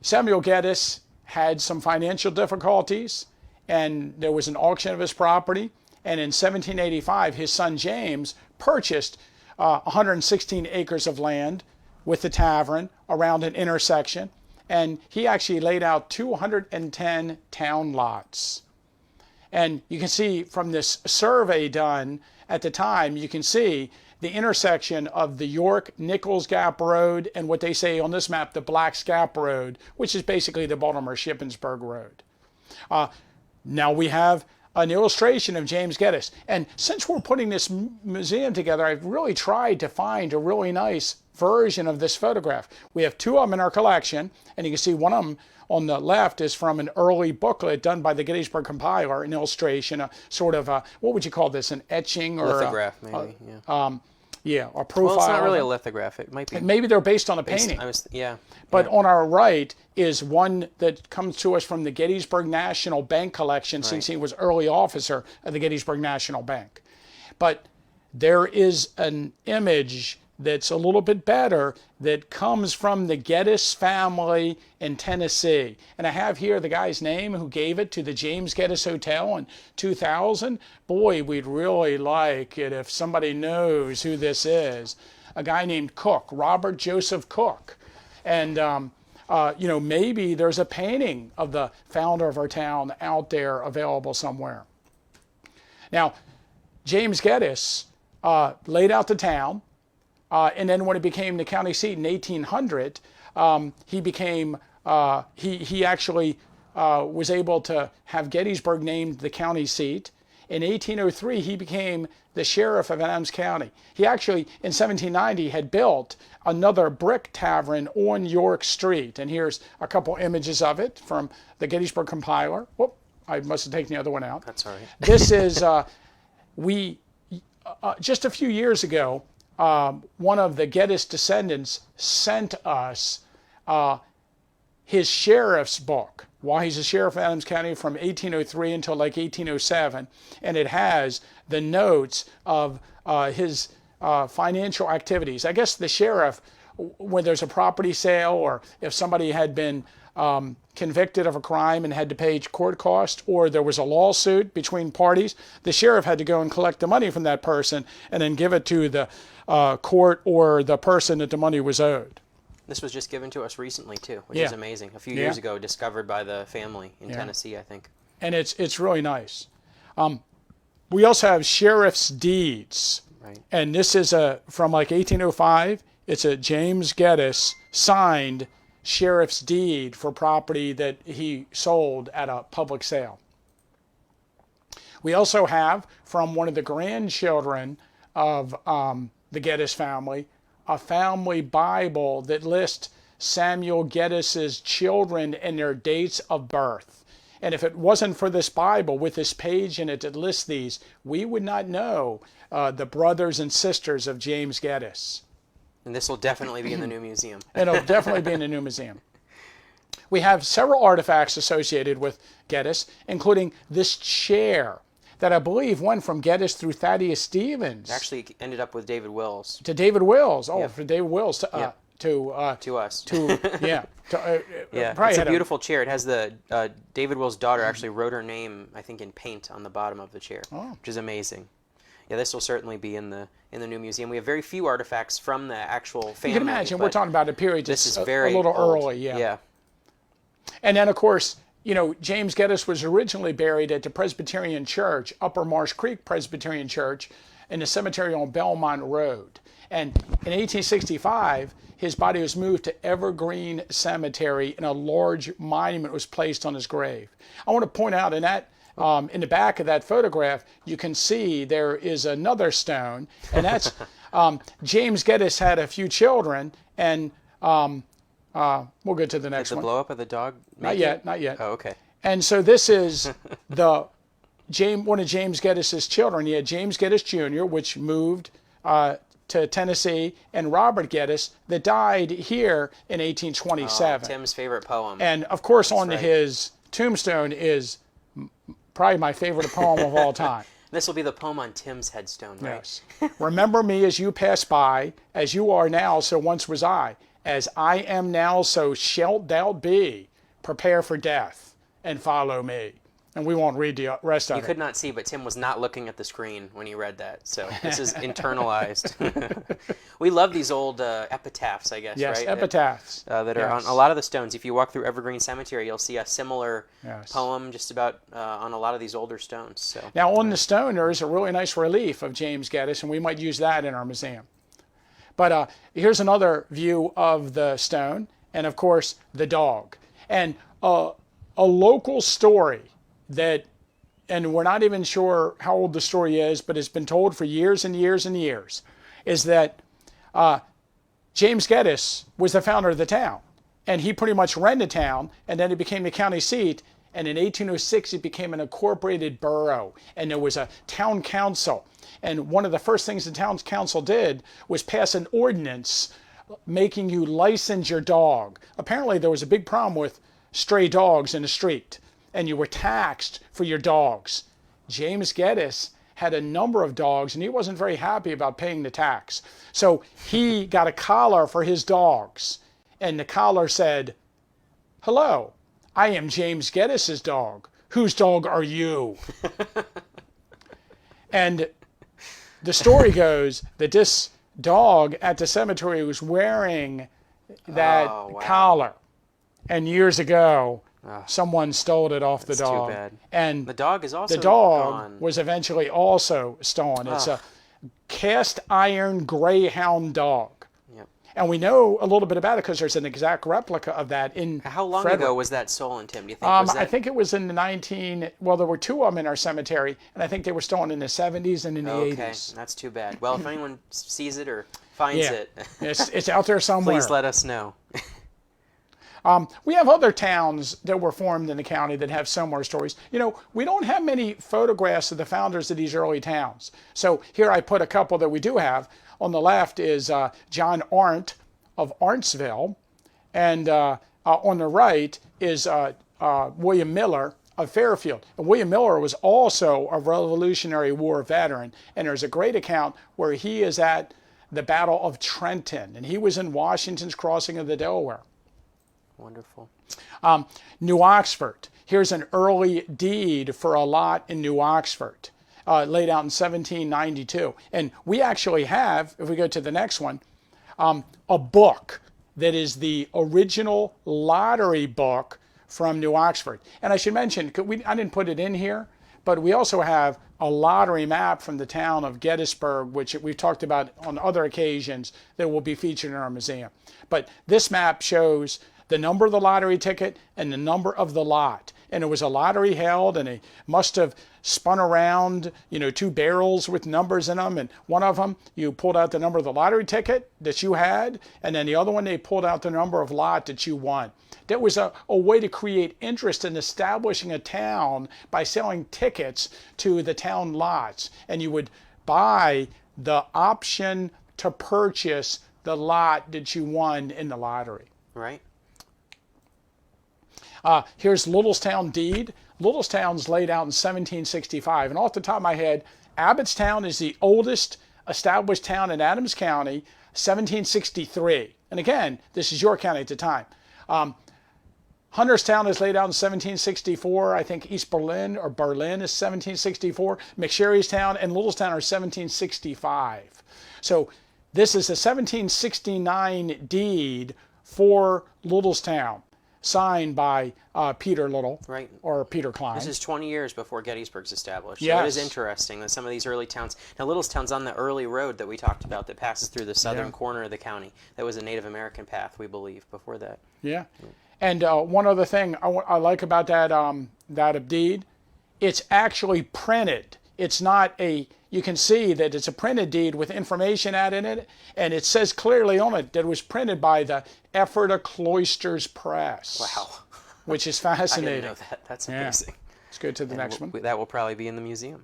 Samuel Gettys had some financial difficulties, and there was an auction of his property. And in 1785, his son James purchased 116 acres of land with the tavern around an intersection, and he actually laid out 210 town lots. And you can see from this survey done at the time, you can see the intersection of the York-Nichols Gap Road and what they say on this map, the Black's Gap Road, which is basically the Baltimore-Shippensburg Road. Now we have an illustration of James Gettys. And since we're putting this museum together, I've really tried to find a really nice version of this photograph. We have two of them in our collection, and you can see one of them on the left is from an early booklet done by the Gettysburg compiler, an illustration, a sort of a, what would you call this, an etching or lithograph, maybe. Yeah, a profile. Well, it's not really a lithograph. It might be. Maybe they're based on a painting. But yeah. on our right is one that comes to us from the Gettysburg National Bank collection, since he was early officer of the Gettysburg National Bank. But there is an image that's a little bit better that comes from the Gettys family in Tennessee. And I have here the guy's name who gave it to the James Gettys Hotel in 2000. Boy, we'd really like it if somebody knows who this is. A guy named Cook, Robert Joseph Cook. And, maybe there's a painting of the founder of our town out there available somewhere. Now, James Gettys laid out the town. And then when it became the county seat in 1800, he became, he actually was able to have Gettysburg named the county seat. In 1803, he became the sheriff of Adams County. He actually, in 1790, had built another brick tavern on York Street. And here's a couple images of it from the Gettysburg compiler. Whoop, I must have taken the other one out. That's all right. This is, just a few years ago, one of the Gettys descendants sent us his sheriff's book while he's a sheriff of Adams County from 1803 until like 1807, and it has the notes of his financial activities. I guess the sheriff, when there's a property sale or if somebody had been convicted of a crime and had to pay court costs, or there was a lawsuit between parties, the sheriff had to go and collect the money from that person and then give it to the court or the person that the money was owed. This was just given to us recently too, which is amazing. A few years ago, discovered by the family in Tennessee, I think. And it's really nice. We also have sheriff's deeds, and this is from like 1805. It's a James Gettys signed sheriff's deed for property that he sold at a public sale. We also have from one of the grandchildren of the Gettys family a family Bible that lists Samuel Gettys's children and their dates of birth. And if it wasn't for this Bible with this page in it that lists these, we would not know the brothers and sisters of James Gettys. And this will definitely be in the new museum. It'll definitely be in the new museum. We have several artifacts associated with Gettys, including this chair that I believe went from Gettys through Thaddeus Stevens. Actually ended up with David Wills. To David Wills. Oh, for David Wills to us. It's a beautiful chair. It has the David Wills' daughter actually wrote her name, I think, in paint on the bottom of the chair, which is amazing. Yeah, this will certainly be in the new museum. We have very few artifacts from the actual family. You can imagine we're talking about a period this that's is very a little old. early. Yeah. And then, of course, James Gettys was originally buried at the Presbyterian Church, Upper Marsh Creek Presbyterian Church, in the cemetery on Belmont Road. And in 1865, his body was moved to Evergreen Cemetery, and a large monument was placed on his grave. I want to point out in the back of that photograph, you can see there is another stone, and that's James Gettys had a few children, and we'll get to the next one. The blow up of the dog? Not yet. Oh, okay. And so this is one of James Gettys' children. He had James Gettys Jr., which moved to Tennessee, and Robert Gettys, that died here in 1827. Tim's favorite poem. And of course, on right. his tombstone is probably my favorite poem of all time. This will be the poem on Tim's headstone, right? Yes. Remember me as you pass by, as you are now, so once was I. As I am now, so shalt thou be. Prepare for death and follow me. And we won't read the rest of it. You could not see, but Tim was not looking at the screen when he read that. So this is internalized. We love these old epitaphs, I guess, yes, right? epitaphs. That are on a lot of the stones. If you walk through Evergreen Cemetery, you'll see a similar poem just about on a lot of these older stones. So now on the stone, there is a really nice relief of James Gettys, and we might use that in our museum. But here's another view of the stone, and of course, the dog. And a local story that, and we're not even sure how old the story is, but it's been told for years and years and years, is that James Gettys was the founder of the town. And he pretty much ran the town, and then it became the county seat. And in 1806, it became an incorporated borough, and there was a town council. And one of the first things the town council did was pass an ordinance making you license your dog. Apparently, there was a big problem with stray dogs in the street, and you were taxed for your dogs. James Gettys had a number of dogs, and he wasn't very happy about paying the tax. So he got a collar for his dogs, and the collar said, "Hello, I am James Gettys' dog. Whose dog are you?" And the story goes that this dog at the cemetery was wearing that collar. And years ago, someone stole it off the dog. Too bad. And the dog is also the dog gone. was eventually also stolen. It's a cast iron greyhound dog. Yep. And we know a little bit about it because there's an exact replica of that in How long Frederick. ago was that stolen, Tim? Do you think? I think it was in the well, there were two of them in our cemetery, and I think they were stolen in the 70s and in the 80s. Okay, that's too bad. Well, if anyone sees it or finds it, it's out there somewhere. please let us know. We have other towns that were formed in the county that have similar stories. You know, we don't have many photographs of the founders of these early towns. So here I put a couple that we do have. On the left is John Arndt of Arntsville, and on the right is William Miller of Fairfield. And William Miller was also a Revolutionary War veteran, and there's a great account where he is at the Battle of Trenton, and he was in Washington's crossing of the Delaware. Wonderful. New Oxford. Here's an early deed for a lot in New Oxford, laid out in 1792. And we actually have, if we go to the next one, a book that is the original lottery book from New Oxford. And I should mention, I didn't put it in here, but we also have a lottery map from the town of Gettysburg, which we've talked about on other occasions, that will be featured in our museum. But this map shows the number of the lottery ticket and the number of the lot. And it was a lottery held, and they must have spun around, two barrels with numbers in them. And one of them, you pulled out the number of the lottery ticket that you had, and then the other one, they pulled out the number of lot that you won. That was a way to create interest in establishing a town by selling tickets to the town lots. And you would buy the option to purchase the lot that you won in the lottery. Right. Here's Littlestown deed. Littlestown's laid out in 1765. And off the top of my head, Abbottstown is the oldest established town in Adams County, 1763. And again, this is your county at the time. Hunterstown is laid out in 1764. I think East Berlin or Berlin is 1764. McSherrystown and Littlestown are 1765. So this is a 1769 deed for Littlestown, signed by Peter Little, right, or Peter Klein. This is 20 years before Gettysburg's established. Yes. So it is interesting that some of these early towns. Now, Littlestown's on the early road that we talked about that passes through the southern corner of the county. That was a Native American path, we believe, before that. Yeah. And one other thing I like about that deed, it's actually printed. It's not you can see that it's a printed deed with information added in it, and it says clearly on it that it was printed by the Ephrata Cloisters Press. Wow. Which is fascinating. I didn't know that. That's amazing. Let's go to the next one. That will probably be in the museum.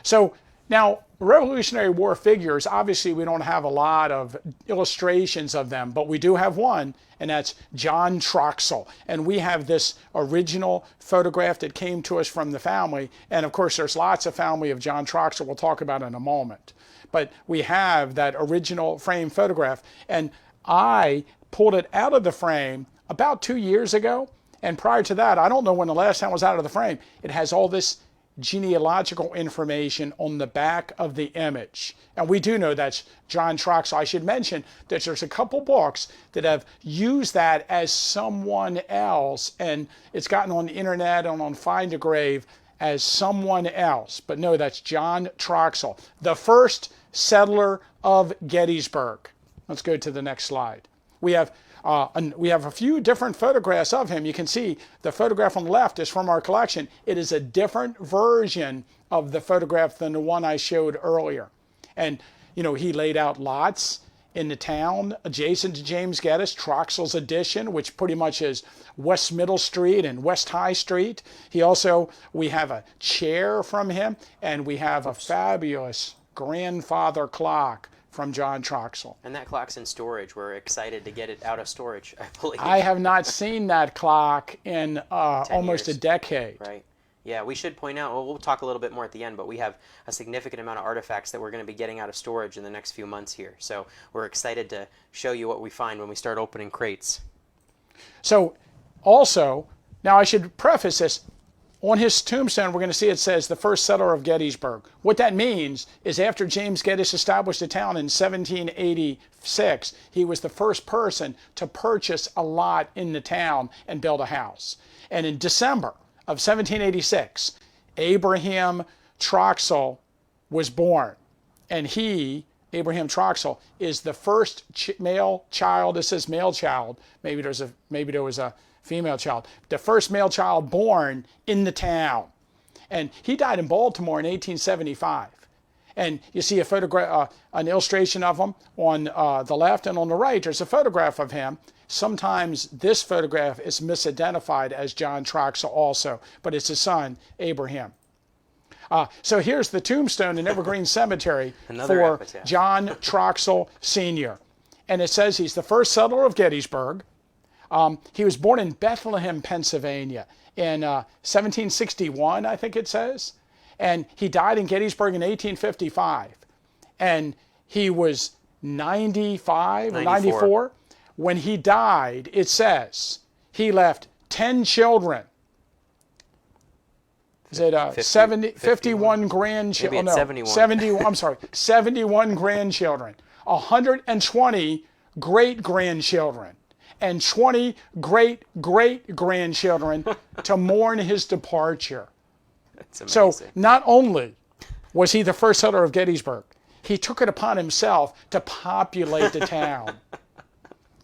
So now, Revolutionary War figures, obviously we don't have a lot of illustrations of them, but we do have one, and that's John Troxell. And we have this original photograph that came to us from the family. And of course, there's lots of family of John Troxell we'll talk about in a moment. But we have that original frame photograph. And I pulled it out of the frame about 2 years ago. And prior to that, I don't know when the last time it was out of the frame. It has all this genealogical information on the back of the image. And we do know that's John Troxell. I should mention that there's a couple books that have used that as someone else, and it's gotten on the internet and on Find a Grave as someone else. But no, that's John Troxell, the first settler of Gettysburg. Let's go to the next slide. We have a few different photographs of him. You can see the photograph on the left is from our collection. It is a different version of the photograph than the one I showed earlier. And, you know, he laid out lots in the town adjacent to James Gettys, Troxell's Addition, which pretty much is West Middle Street and West High Street. We have a chair from him, and we have a fabulous grandfather clock from John Troxell. And that clock's in storage. We're excited to get it out of storage, I believe. I have not seen that clock in almost a decade. Right. Yeah, we should point out, well, we'll talk a little bit more at the end, but we have a significant amount of artifacts that we're going to be getting out of storage in the next few months here. So we're excited to show you what we find when we start opening crates. So also, now I should preface this, on his tombstone, we're going to see it says the first settler of Gettysburg. What that means is after James Gettys established the town in 1786, he was the first person to purchase a lot in the town and build a house. And in December of 1786, Abraham Troxell was born. And he, Abraham Troxell, is the first male child. It says male child. Maybe there was a female child, the first male child born in the town. And he died in Baltimore in 1875. And you see a photograph, an illustration of him on the left, and on the right there's a photograph of him. Sometimes this photograph is misidentified as John Troxell also, but it's his son, Abraham. So here's the tombstone in Evergreen Cemetery for John Troxell Sr. And it says he's the first settler of Gettysburg. He was born in Bethlehem, Pennsylvania in 1761, I think it says. And he died in Gettysburg in 1855. And he was 95 or 94. When he died, it says he left 10 children. Is it 51 grandchildren? No, 71. 71 grandchildren, 120 great-grandchildren, and 20 great-great-grandchildren to mourn his departure. That's amazing. So not only was he the first settler of Gettysburg, he took it upon himself to populate the town.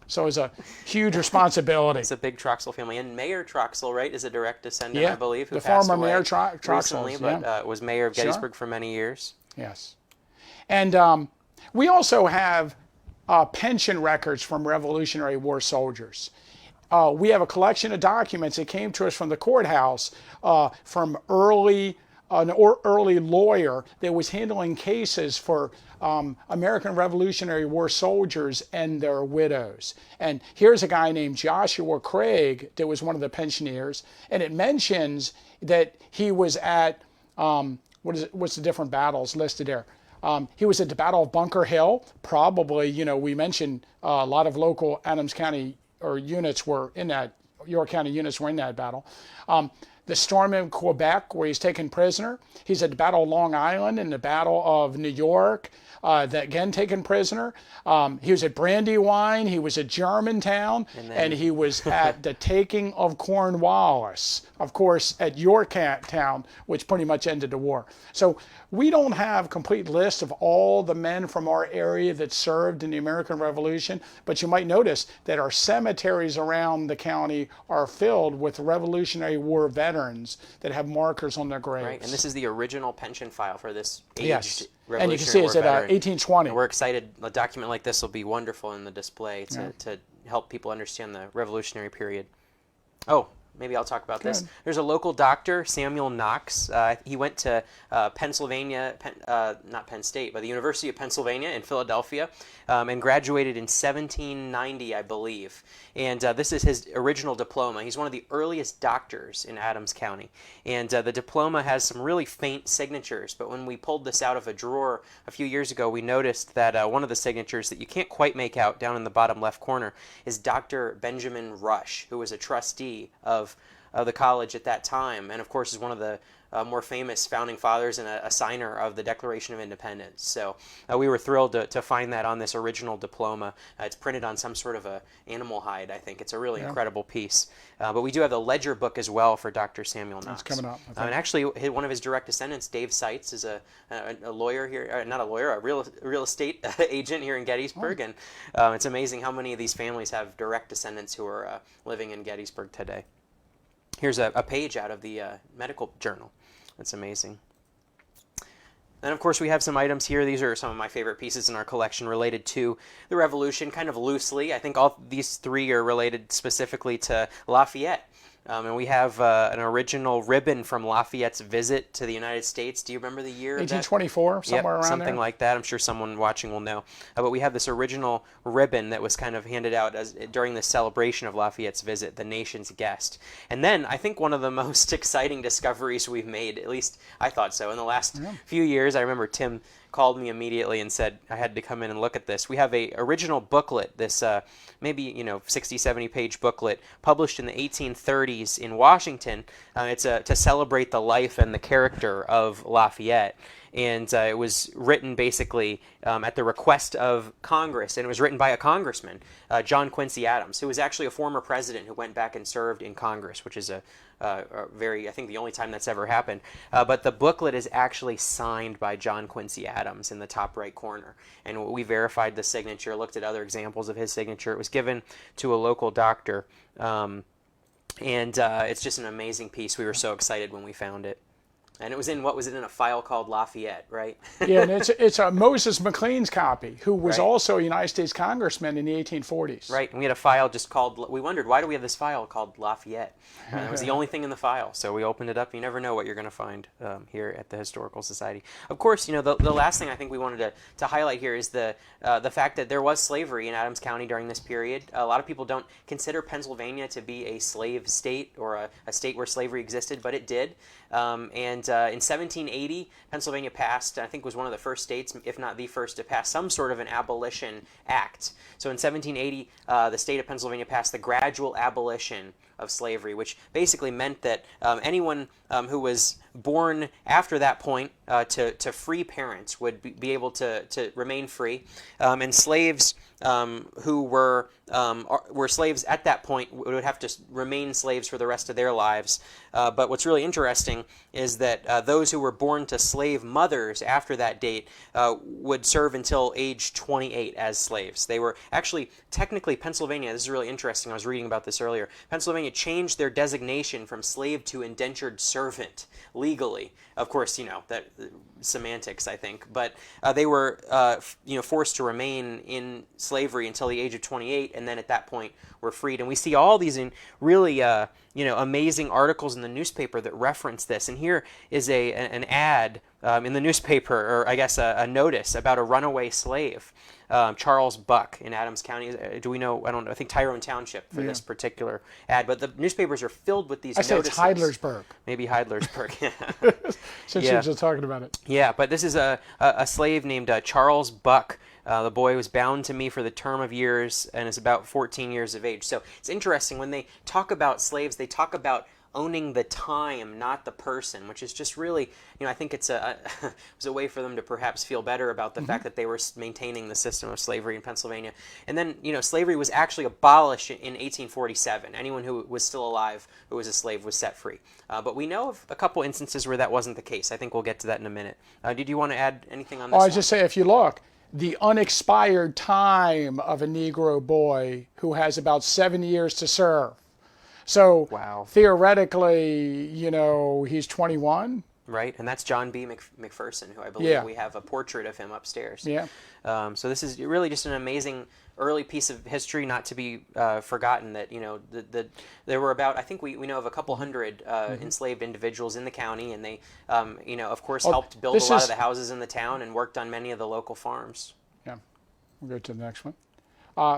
So it was a huge responsibility. It's a big Troxell family. And Mayor Troxell, right, is a direct descendant, I believe, who the passed former away Mayor Troxell recently, but was mayor of Gettysburg for many years. Yes. And we also have pension records from Revolutionary War soldiers. We have a collection of documents that came to us from the courthouse from an early lawyer that was handling cases for American Revolutionary War soldiers and their widows. And here's a guy named Joshua Craig that was one of the pensioners, and it mentions that he was at, what's the different battles listed there? He was at the Battle of Bunker Hill. Probably, we mentioned a lot of local Adams County units were in that, York County units were in that battle. The storm in Quebec, where he's taken prisoner. He's at the Battle of Long Island and the Battle of New York, that again taken prisoner. He was at Brandywine. He was at Germantown, and he was at the taking of Cornwallis, of course, at Yorktown, which pretty much ended the war. So we don't have complete list of all the men from our area that served in the American Revolution, but you might notice that our cemeteries around the county are filled with Revolutionary War veterans that have markers on their graves. Right, and this is the original pension file for this aged Yes. Revolutionary And you can see it's War at veteran. 1820. And we're excited. A document like this will be wonderful in the display to help people understand the Revolutionary period. Oh, maybe I'll talk about this. Good. There's a local doctor, Samuel Knox. He went to Pennsylvania, not Penn State, but the University of Pennsylvania in Philadelphia, and graduated in 1790, I believe. And this is his original diploma. He's one of the earliest doctors in Adams County. And the diploma has some really faint signatures, but when we pulled this out of a drawer a few years ago, we noticed that one of the signatures that you can't quite make out down in the bottom left corner is Dr. Benjamin Rush, who was a trustee of the college at that time, and of course is one of the more famous founding fathers and a signer of the Declaration of Independence. So we were thrilled to find that on this original diploma. It's printed on some sort of a animal hide, I think. It's a really incredible piece. But we do have the ledger book as well for Dr. Samuel Knox. It's coming up. And actually, one of his direct descendants, Dave Seitz, is a lawyer here, not a lawyer, a real estate agent here in Gettysburg. And it's amazing how many of these families have direct descendants who are living in Gettysburg today. Here's a page out of the medical journal. That's amazing. And of course we have some items here. These are some of my favorite pieces in our collection related to the Revolution, kind of loosely. I think all these three are related specifically to Lafayette. And we have an original ribbon from Lafayette's visit to the United States. Do you remember the year? 1824, somewhere around something there. like that. I'm sure someone watching will know. But we have this original ribbon that was kind of handed out during the celebration of Lafayette's visit, the nation's guest. And then I think one of the most exciting discoveries we've made, at least I thought so, in the last few years. I remember Tim called me immediately and said I had to come in and look at this. We have a original booklet, this maybe 60, 70 page booklet published in the 1830s in Washington. It's to celebrate the life and the character of Lafayette. And it was written basically at the request of Congress, and it was written by a congressman, John Quincy Adams, who was actually a former president who went back and served in Congress, which is I think the only time that's ever happened. But the booklet is actually signed by John Quincy Adams in the top right corner. And we verified the signature, looked at other examples of his signature. It was given to a local doctor. And it's just an amazing piece. We were so excited when we found it. And it was in a file called Lafayette, right? Yeah, and it's a Moses McLean's copy, who was Right. also a United States congressman in the 1840s. Right, and we had a file just called, we wondered, why do we have this file called Lafayette? And it was the only thing in the file, so we opened it up. You never know what you're going to find here at the Historical Society. Of course, the last thing I think we wanted to highlight here is the fact that there was slavery in Adams County during this period. A lot of people don't consider Pennsylvania to be a slave state or a state where slavery existed, but it did. In 1780, Pennsylvania passed, I think was one of the first states, if not the first, to pass some sort of an abolition act. So in 1780, the state of Pennsylvania passed the gradual abolition of slavery, which basically meant that anyone who was born after that point to free parents would be able to remain free, and slaves who were slaves at that point would have to remain slaves for the rest of their lives. But what's really interesting is that those who were born to slave mothers after that date would serve until age 28 as slaves. They were actually, technically, Pennsylvania, this is really interesting, I was reading about this earlier, Pennsylvania changed their designation from slave to indentured servant legally. Of course, that semantics, I think, but they were forced to remain in slavery until the age of 28, and then at that point were freed. And we see all these in really amazing articles in the newspaper that reference this. And here is an ad in the newspaper, or I guess a notice about a runaway slave, Charles Buck in Adams County. Do we know? I don't know. I think Tyrone Township for this particular ad. But the newspapers are filled with these notices. I say it's Heidlersburg. Maybe Heidlersburg. Since you're just talking about it. Yeah, but this is a slave named Charles Buck. The boy was bound to me for the term of years and is about 14 years of age. So it's interesting when they talk about slaves, they talk about owning the time, not the person, which is just really, I think it's it was a way for them to perhaps feel better about the fact that they were maintaining the system of slavery in Pennsylvania. And then, slavery was actually abolished in 1847. Anyone who was still alive who was a slave was set free. But we know of a couple instances where that wasn't the case. I think we'll get to that in a minute. Did you want to add anything on this? I was just say, if you look, the unexpired time of a Negro boy who has about 7 years to serve. So wow. Theoretically, he's 21. Right, and that's John B. McPherson, who I believe we have a portrait of him upstairs. Yeah. So this is really just an amazing early piece of history, not to be forgotten. That there were about, I think we know of a couple hundred enslaved individuals in the county, and they of course helped build a lot of the houses in the town and worked on many of the local farms. Yeah, we'll go to the next one.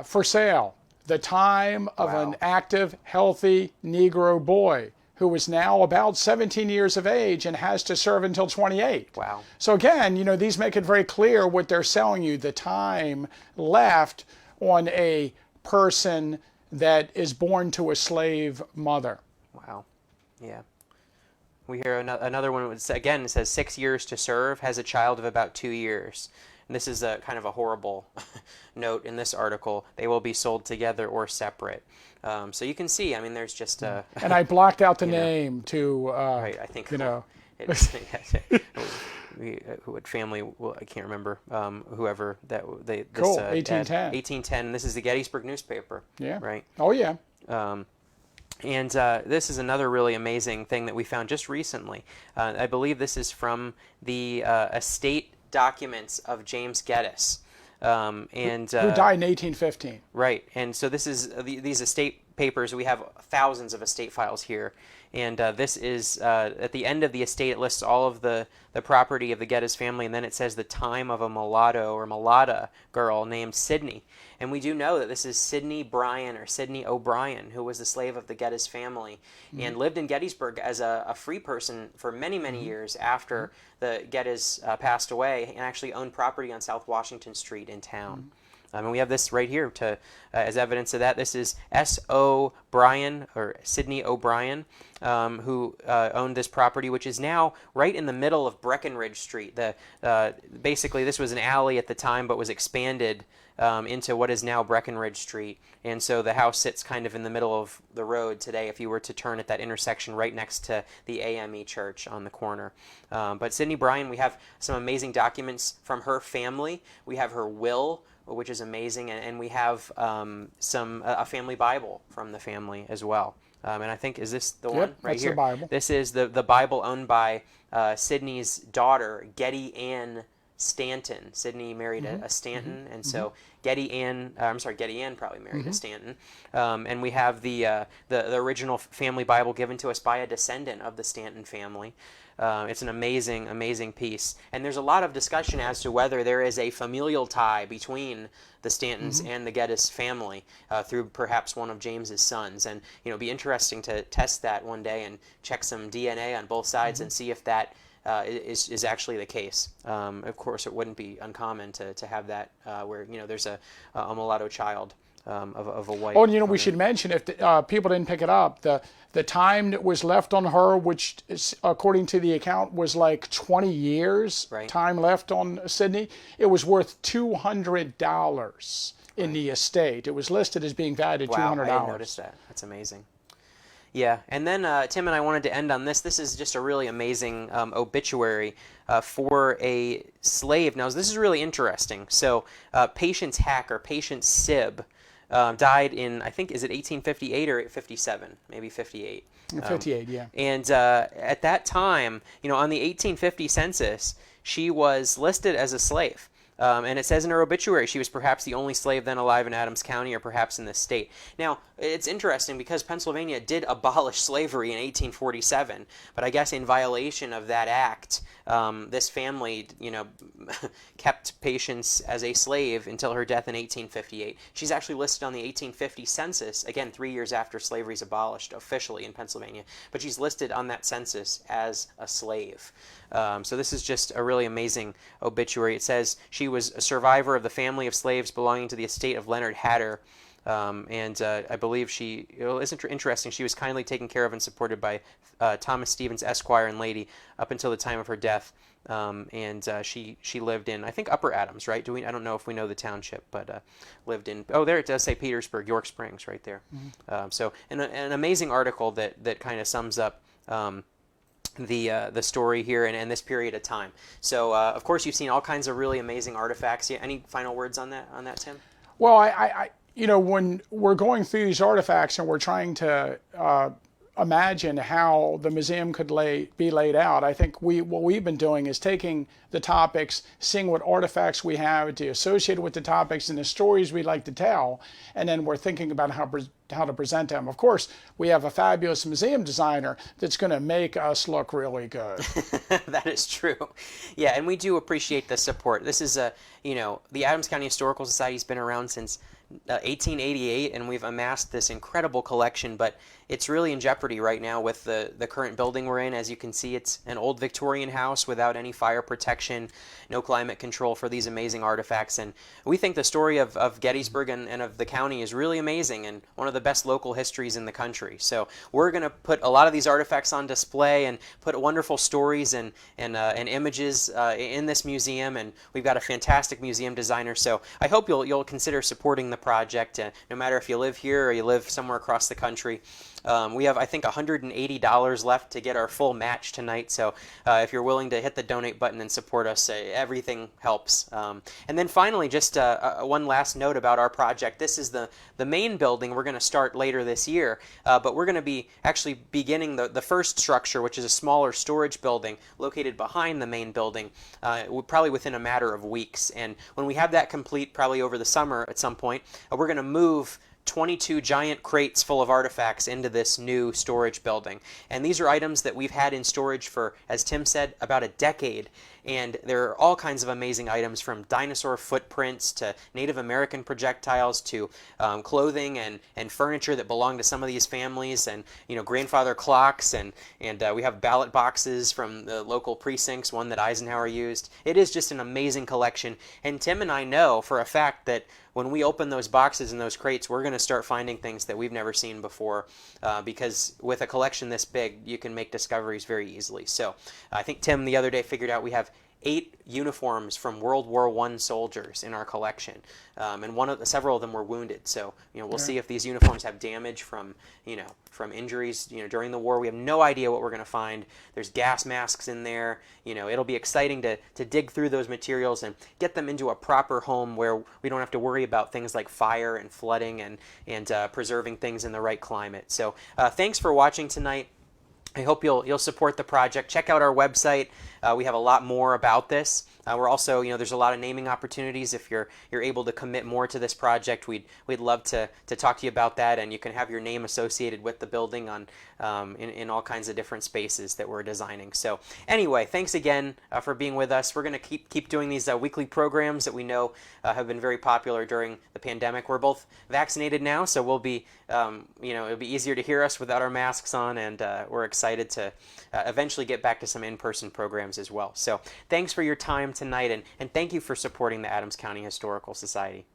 For sale, the time of an active, healthy Negro boy who is now about 17 years of age and has to serve until 28. Wow. So again, these make it very clear what they're selling you, the time left on a person that is born to a slave mother. Wow. Yeah. We hear another one, again, it says 6 years to serve, has a child of about 2 years. And this is a kind of a horrible note in this article. They will be sold together or separate. So you can see, I mean, there's just a... And I blocked out the name to, right, I think, what family, well, I can't remember, whoever that, this... Cool, 1810. 1810, this is the Gettysburg newspaper. Yeah. Right? Oh, yeah. And this is another really amazing thing that we found just recently. I believe this is from the estate documents of James Gettys. Who died in 1815. Right, and so this is these estate papers. We have thousands of estate files here, and this is at the end of the estate. It lists all of the property of the Gettys family, and then it says the time of a mulatto or mulatta girl named Sydney. And we do know that this is Sydney Bryan or Sydney O'Brien, who was the slave of the Gettys family and lived in Gettysburg as a free person for many, many years after the Gettys passed away, and actually owned property on South Washington Street in town. And we have this right here as evidence of that. This is S.O. Bryan, or Sydney O'Brien, who owned this property, which is now right in the middle of Breckenridge Street. Basically, this was an alley at the time, but was expanded into what is now Breckenridge Street. And so the house sits kind of in the middle of the road today if you were to turn at that intersection right next to the AME church on the corner. But Sydney Bryan, we have some amazing documents from her family. We have her will, which is amazing, and we have a family Bible from the family as well. And I think, is this the one right that's here? The Bible. This is the Bible owned by Sydney's daughter, Getty Ann Stanton. Sydney married a Stanton, and so Getty Ann probably married a Stanton. And we have the original family Bible given to us by a descendant of the Stanton family. It's an amazing, amazing piece. And there's a lot of discussion as to whether there is a familial tie between the Stantons and the Gettys family through perhaps one of James's sons. And it'd be interesting to test that one day and check some DNA on both sides and see if that is actually the case. Of course, it wouldn't be uncommon to have that where there's a mulatto child of a white. Oh, and we should mention, if people didn't pick it up, the time that was left on her, which is, according to the account, was like 20 years time left on Sydney, it was worth $200 in the estate. It was listed as being valued at $200. I didn't notice that. That's amazing. Yeah, and then Tim and I wanted to end on this. This is just a really amazing obituary for a slave. Now, this is really interesting. So, Patience Hack, or Patience Sib, died in, I think, is it 1858 or 57? Maybe 58. 58, yeah. And at that time, on the 1850 census, she was listed as a slave. And it says in her obituary she was perhaps the only slave then alive in Adams County or perhaps in this state. Now, it's interesting because Pennsylvania did abolish slavery in 1847, but I guess in violation of that act, this family, kept Patience as a slave until her death in 1858. She's actually listed on the 1850 census, again, 3 years after slavery is abolished officially in Pennsylvania, but she's listed on that census as a slave. So this is just a really amazing obituary. It says she was a survivor of the family of slaves belonging to the estate of Leonard Hatter, and I believe it's interesting, she was kindly taken care of and supported by Thomas Stevens, Esquire and Lady, up until the time of her death, and she lived in, I think, Upper Adams, right? I don't know if we know the township, but lived in, there it does say Petersburg, York Springs, right there. So an amazing article that kind of sums up the story here and this period of time. So of course you've seen all kinds of really amazing artifacts. Any final words on that, Tim? Well, I when we're going through these artifacts and we're trying to imagine how the museum could be laid out, I think what we've been doing is taking the topics, seeing what artifacts we have to associate with the topics and the stories we'd like to tell, and then we're thinking about how to present them. Of course, we have a fabulous museum designer that's going to make us look really good. That is true. Yeah, and we do appreciate the support. This is the Adams County Historical Society has been around since 1888, and we've amassed this incredible collection, but it's really in jeopardy right now with the current building we're in. As you can see, it's an old Victorian house without any fire protection, no climate control for these amazing artifacts, and we think the story of Gettysburg and of the county is really amazing and one of the best local histories in the country. So we're going to put a lot of these artifacts on display and put wonderful stories and images in this museum, and we've got a fantastic museum designer, so I hope you'll consider supporting the project, no matter if you live here or you live somewhere across the country. We have, I think, $180 left to get our full match tonight, so if you're willing to hit the donate button and support us, everything helps. And then finally, just one last note about our project. This is the main building we're going to start later this year, but we're going to be actually beginning the first structure, which is a smaller storage building located behind the main building, probably within a matter of weeks. And when we have that complete, probably over the summer at some point, we're going to move 22 giant crates full of artifacts into this new storage building. And these are items that we've had in storage for, as Tim said, about a decade. And there are all kinds of amazing items, from dinosaur footprints to Native American projectiles to clothing and furniture that belong to some of these families, and grandfather clocks, and we have ballot boxes from the local precincts, one that Eisenhower used. It is just an amazing collection, and Tim and I know for a fact that when we open those boxes and those crates, we're going to start finding things that we've never seen before, because with a collection this big, you can make discoveries very easily. So I think Tim the other day figured out we have 8 uniforms from World War I soldiers in our collection, and several of them were wounded. So we'll see if these uniforms have damage from injuries during the war. We have no idea what we're going to find. There's gas masks in there. It'll be exciting to dig through those materials and get them into a proper home where we don't have to worry about things like fire and flooding and preserving things in the right climate. So thanks for watching tonight. I hope you'll support the project. Check out our website. We have a lot more about this. We're also, there's a lot of naming opportunities. If you're able to commit more to this project, we'd love to talk to you about that, and you can have your name associated with the building in all kinds of different spaces that we're designing. So anyway, thanks again for being with us. We're going to keep doing these weekly programs that we know have been very popular during the pandemic. We're both vaccinated now, so we'll be, it'll be easier to hear us without our masks on, and we're excited to eventually get back to some in-person programs as well. So thanks for your time tonight, and thank you for supporting the Adams County Historical Society.